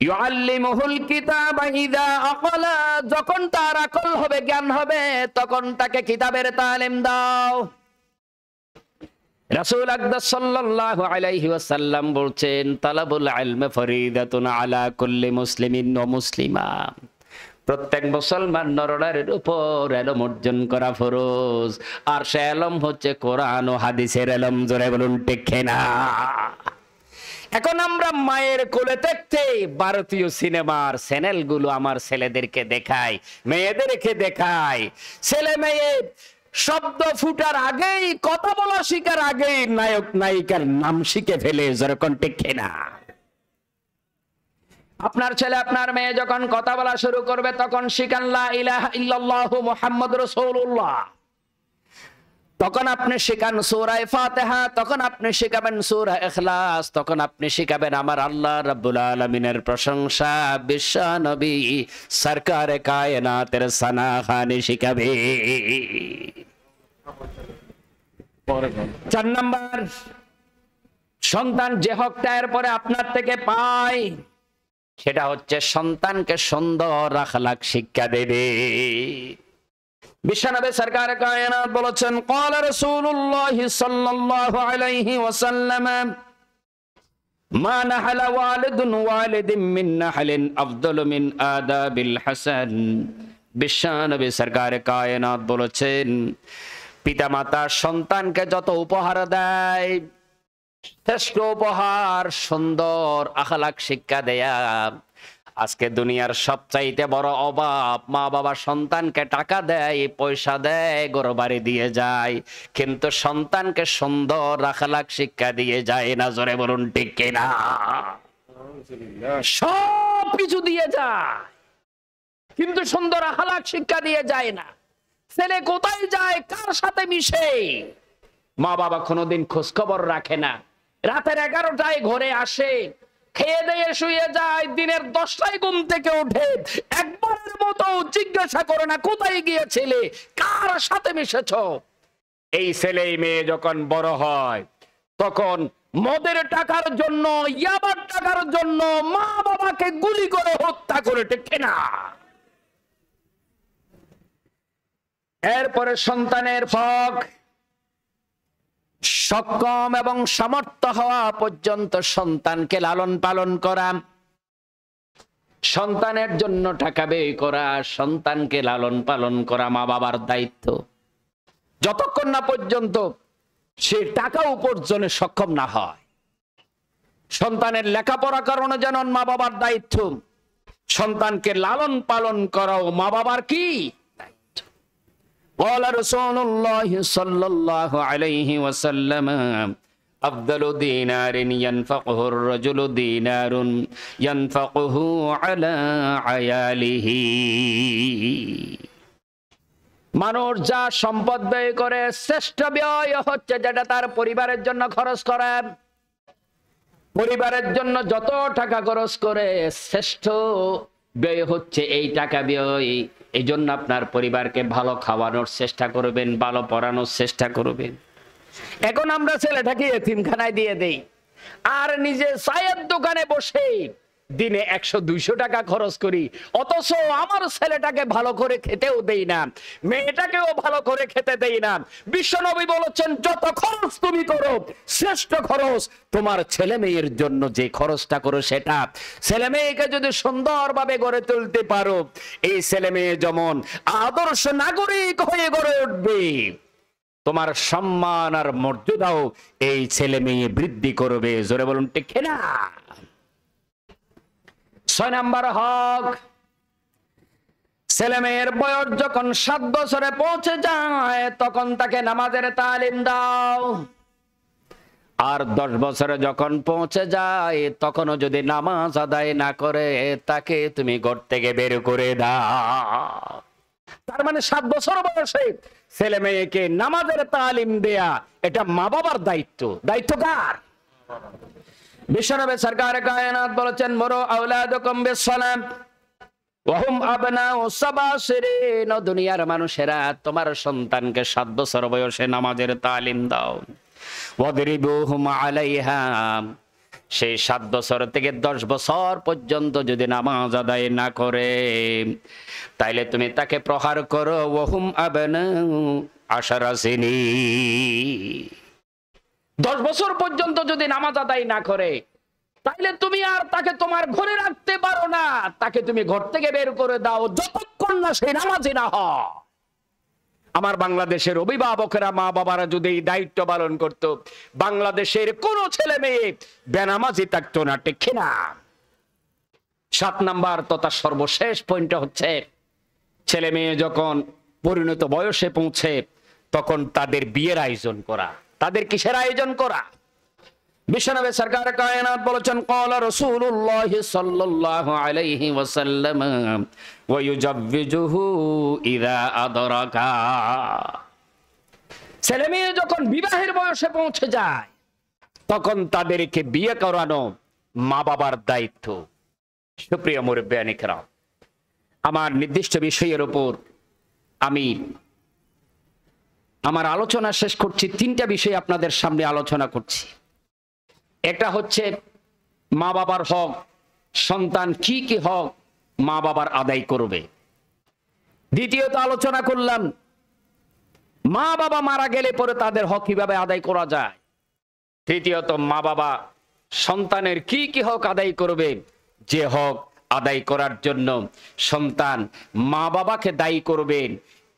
ইউআল্লিমুহুল কিতাবা ইযা আকালা, যখন তার আকল হবে, জ্ঞান হবে, তখন তাকে কিতাবের তালিম দাও। রাসূল আকরাম সাল্লাল্লাহু আলাইহি ওয়াসাল্লাম বলছেন, তালাবুল ইলমি ফরিদাতুন আলা কুল্লি মুসলিমিন ওয়া মুসলিমা। প্রত্যেক মুসলমান নরনারীর উপর ইলম অর্জন করা ফরজ, আর সে ইলম হচ্ছে কোরআন ও হাদিসের ইলম। জোরে বলুন ঠিক কিনা? এখন আমরা মায়ের কোলে থাকতে ভারতীয় সিনেমার চ্যানেলগুলো আমার ছেলেদেরকে দেখাই, মেয়েদেরকে দেখাই। ছেলে মেয়ে শব্দ ফুটার আগেই, কথা বলা শিখার আগেই নায়ক নায়িকার নাম শিখে ফেলে। যেরকম ঠিক কিনা? আপনার ছেলে আপনার মেয়ে যখন কথা বলা শুরু করবে, তখন শিখান লা ইলাহা ইল্লাল্লাহু মুহাম্মাদুর রাসূলুল্লাহ। তখন আপনি শিখান সূরা ফাতিহা, তখন আপনি শিখাবেন সূরা ইখলাস, তখন আপনি শিখাবেন আমার আল্লাহ রাব্বুল আলামিনের প্রশংসা। বিশ্ব নবী সরকারে কায়নাতের সানা খানি শিখাবে। 4 নাম্বার, সন্তান যে হকটা এরপরে আপনার থেকে পায়, সেটা হচ্ছে সন্তানকে সুন্দর আখলাক শিক্ষা দেবে। বিশ্বনবী সরকার কায়নাত বলেছেন, ক্বালা রাসূলুল্লাহ সাল্লাল্লাহু আলাইহি ওয়াসাল্লাম, মা নাহালা ওয়ালিদুন ওয়ালিদিন মিন নাহলিন আফদালু মিন আদাবিল হাসান। বিশ্বনবী সরকার কায়নাত বলেছেন, পিতামাতা সন্তানকে যত উপহার দেয়, শ্রেষ্ঠ উপহার সুন্দর আখলাক শিক্ষা দেয়া। আজকে দুনিয়ার সবচাইতে বড় অভাব, মা বাবা সন্তানকে টাকা দেয়, পয়সা দেয়, ঘর বাড়ি দিয়ে যায়, কিন্তু সন্তানকে সুন্দর আখলাক শিক্ষা দিয়ে যায় না। জোরে বলুন ঠিক কিনা? সব কিছু দিয়ে যায়, কিন্তু সুন্দর আখলাক শিক্ষা দিয়ে যায় না। ছেলে কোথায় যায়, কার সাথে মিশে, মা বাবা কোনোদিন খোঁজ খবর রাখে না। রাতের 11টায় ঘরে আসে, খেয়ে দিয়ে শুয়ে যায়, দিনের 10টায় ঘুম থেকে ওঠে, একবারের মতো জিজ্ঞাসা করে না কোথায় গিয়েছিলে, কার সাথে মিশেছ। এই ছেলে মেয়ে যখন বড় হয় তখন মদের টাকার জন্য, ইয়াবার টাকার জন্য মা বাবাকে গুলি করে হত্যা করে, ঠিক না? এরপরে সন্তানের হক, সক্ষম এবং সামর্থ্য হওয়া পর্যন্ত সন্তানকে লালন পালন করা, সন্তানের জন্য টাকা ব্যয় করা, সন্তানকে লালন পালন করা মা বাবার দায়িত্ব। যতক্ষণ না পর্যন্ত সে টাকা উপার্জনে সক্ষম না হয়। সন্তানের লেখাপড়া করানো যেন মা বাবার দায়িত্ব, সন্তানকে লালন পালন করাও মা বাবার কি দায়িত্ব। قال رسول الله صلى الله عليه وسلم أفضل دينار ينفقه الرجل دينار ينفقه على عياله। মানুষ যা সম্পদ ব্যয় করে, শ্রেষ্ঠ ব্যয় হচ্ছে যেটা তার পরিবারের জন্য খরচ করে। পরিবারের জন্য যত টাকা খরচ করে, শ্রেষ্ঠ ব্যয় হচ্ছে এই টাকা ব্যয়। এই জন্য আপনার পরিবারকে ভালো খাওয়ানোর চেষ্টা করবেন, ভালো পড়ানোর চেষ্টা করবেন। এখন আমরা ছেলেটাকে এতিমখানায় দিয়ে দেই, আর নিজে চায়ের দোকানে বসে দিনে 100-200 টাকা খরচ করি, অথচ আমার ছেলেটাকে ভালো করে খেতেও দেই না, মেয়েটাকেও ভালো করে খেতে দেই না। বিশ্বনবী বলেছেন, যত খরচ তুমি করো, শ্রেষ্ঠ খরচ তোমার ছেলে মেয়ের জন্য যে খরচটা করো সেটা। ছেলে মেয়েকে যদি সুন্দরভাবে গড়ে তুলতে পারো, এই ছেলে মেয়ে যেমন আদর্শ নাগরিক হয়ে গড়ে উঠবে, তোমার সম্মান আর মর্যাদাও এই ছেলে মেয়ে বৃদ্ধি করবে। জোরে বলুন ঠিক না? 6 নম্বর হক, ছেলে মেয়ের বয়স যখন 7 বছরে পৌঁছে যায় তখন তাকে নামাজের তালিম দাও। আর 10 বছরে যখন পৌঁছে যায় তখনও যদি নামাজ আদায় না করে তাকে তুমি ঘর থেকে বের করে দাও। তার মানে 7 বছর বয়সে ছেলে মেয়েকে নামাজের তালিম দেয়া এটা মা বাবার দায়িত্ব। দায়িত্ব কার? বিশ্বনবী সরকার কায়নাত বলেছেন, মরু আওলাদাকুম বিসসালাম ওয়া হুম আবনাউ সাবআ সিরিন। দুনিয়ার মানুষেরা, তোমার সন্তানকে 7 বছর বয়সে নামাজের তালিম দাও। ওয়াদরিবুহুম আলাইহা, সেই 7 বছর থেকে 10 বছর পর্যন্ত যদি নামাজ আদায় না করে তাইলে তুমি তাকে প্রহার করো। ওয়া হুম আবনাউ 10 সিনিন। 10 বছর পর্যন্ত যদি নামাজ আদায় না করে তাইলে তুমি আর তাকে তোমার ঘরে রাখতে পারো না, তাকে তুমি ঘর থেকে বের করে দাও যতক্ষণ না সে নামাজি না হয়। আমার বাংলাদেশের অভিভাবকেরা, মা বাবারা যদি এই দায়িত্ব পালন করত, বাংলাদেশের কোন ছেলে মেয়ে বেনামাজি থাকতো না, ঠিক না? 7 নাম্বার তথা সর্বশেষ পয়েন্টটা হচ্ছে, ছেলে মেয়ে যখন পরিণত বয়সে পৌঁছে তখন তাদের বিয়ের আয়োজন করা। তাদের কিসের আয়োজন করা? বিশ্বনবী সরকার কায়নাত বলেছেন, ক্বালা রাসূলুল্লাহ সাল্লাল্লাহু আলাইহি ওয়াসাল্লাম ওয়া ইউজাওবিজুহু ইযা আদরাকা। ছেলে মেয়ে যখন বিবাহের বয়সে পৌঁছে যায় তখন তাদেরকে বিয়ে করানো মা বাবার দায়িত্ব। সুপ্রিয় মুরব্বিয়ানে কেরাম, আমার নির্দিষ্ট বিষয়ের উপর আমি আমার আলোচনা শেষ করছি। 3টা বিষয় আপনাদের সামনে আলোচনা করছি। একটা হচ্ছে মা বাবার হক, সন্তান কি কি হক মা বাবার আদায় করবে। দ্বিতীয়ত আলোচনা করলাম মা বাবা মারা গেলে পরে তাদের হক কিভাবে আদায় করা যায়। তৃতীয়ত মা বাবা সন্তানের কি কি হক আদায় করবে, যে হক আদায় করার জন্য সন্তান মা বাবাকে দায়ী করবেন।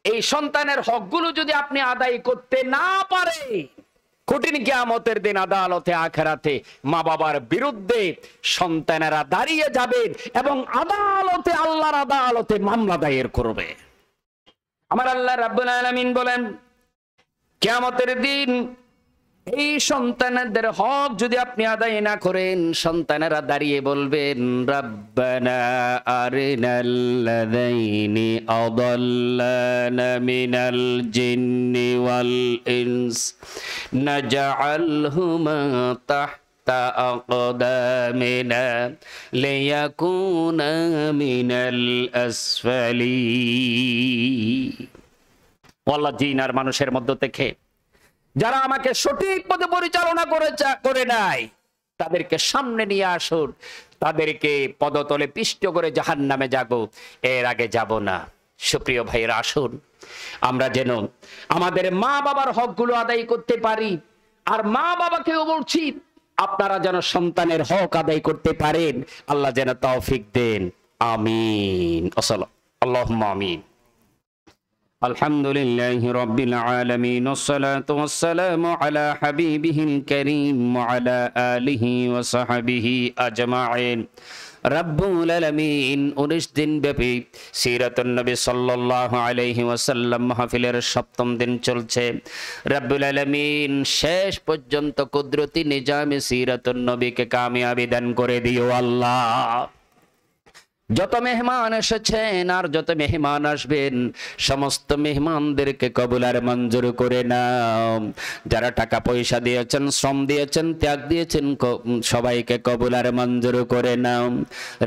এই সন্তানের হকগুলো যদি আপনি আদায় করতে না পারে, কঠিন কিয়ামতের দিন আদালতে আখিরাতে মা বাবার বিরুদ্ধে সন্তানেরা দাঁড়িয়ে যাবেন এবং আদালতে, আল্লাহর আদালতে মামলা দায়ের করবে। আমার আল্লাহ রাব্বুল আলামিন বলেন, কিয়ামতের দিন এই সন্তানদের হক যদি আপনি আদায় না করেন, সন্তানেরা দাঁড়িয়ে বলবেন রাব্বানা আরিনাল্লাযাইনি আদাল্লানা মিনাল জিন্নি ওয়াল ইনস নাজআলহুমা তাহতা আকদামিনা লিয়াকুনা মিনাল আসফালিন। আল্লাহ জিন আর মানুষের মধ্য থেকে যারা আমাকে সঠিক পথে পরিচালনা করে নাই, তাদেরকে সামনে নিয়ে আসুন, তাদেরকে পদতলে পিষ্ট করে জাহান্নামে যাবো, এর আগে যাব না। সুপ্রিয় ভাইয়েরা, আসুন আমরা যেন আমাদের মা বাবার হকগুলো আদায় করতে পারি। আর মা বাবাকেও বলছি, আপনারা যেন সন্তানের হক আদায় করতে পারেন। আল্লাহ যেন তৌফিক দেন। আমিন। আল্লাহুম্মা আমিন। আলহামদুলিল্লাহি রাব্বিল আলামিন ওয়াসসালাতু ওয়াসসালামু আলা হাবিবিহিল কারীম ওয়া আলা আলিহি ওয়া সাহবিহি আজমাইন। রব্বুল আলামিন 19 দিন ব্যাপী সিরাতুন নবী সাল্লাল্লাহু আলাইহি ওয়াসাল্লাম মাহফিলের 7ম দিন চলছে। রব্বুল আলামিন শেষ পর্যন্ত কুদরতি নিজামে সিরাতুন নবীকে কামিয়াবি দান করে দিও আল্লাহ। যত মেহমান এসেছেন আর যত মেহমান আসবেন, সমস্ত মেহমানদেরকে কবুল আর মঞ্জুর করে নাও। যারা টাকা পয়সা দিয়েছেন, শ্রম দিয়েছেন, ত্যাগ দিয়েছেন, সবাইকে কবুল আর মঞ্জুর করে নাও।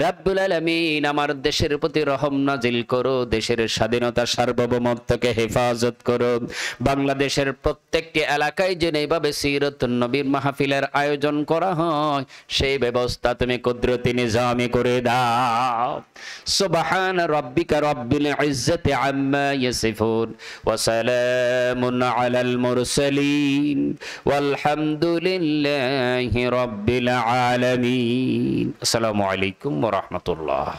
রাব্বুল আলামিন আমার দেশের প্রতি রহম নাজিল করো, দেশের স্বাধীনতা সার্বভৌমত্বকে হেফাজত করো। বাংলাদেশের প্রত্যেকটি এলাকায় যেন এইভাবে সিরাতুন নবীর মাহফিলের আয়োজন করা হয়, সেই ব্যবস্থা তুমি কুদরতি নিজামে করে দাও। سبحان ربك رب العزة عما يصفون وسلام على المرسلين والحمد لله رب العالمين. السلام عليكم ورحمة الله.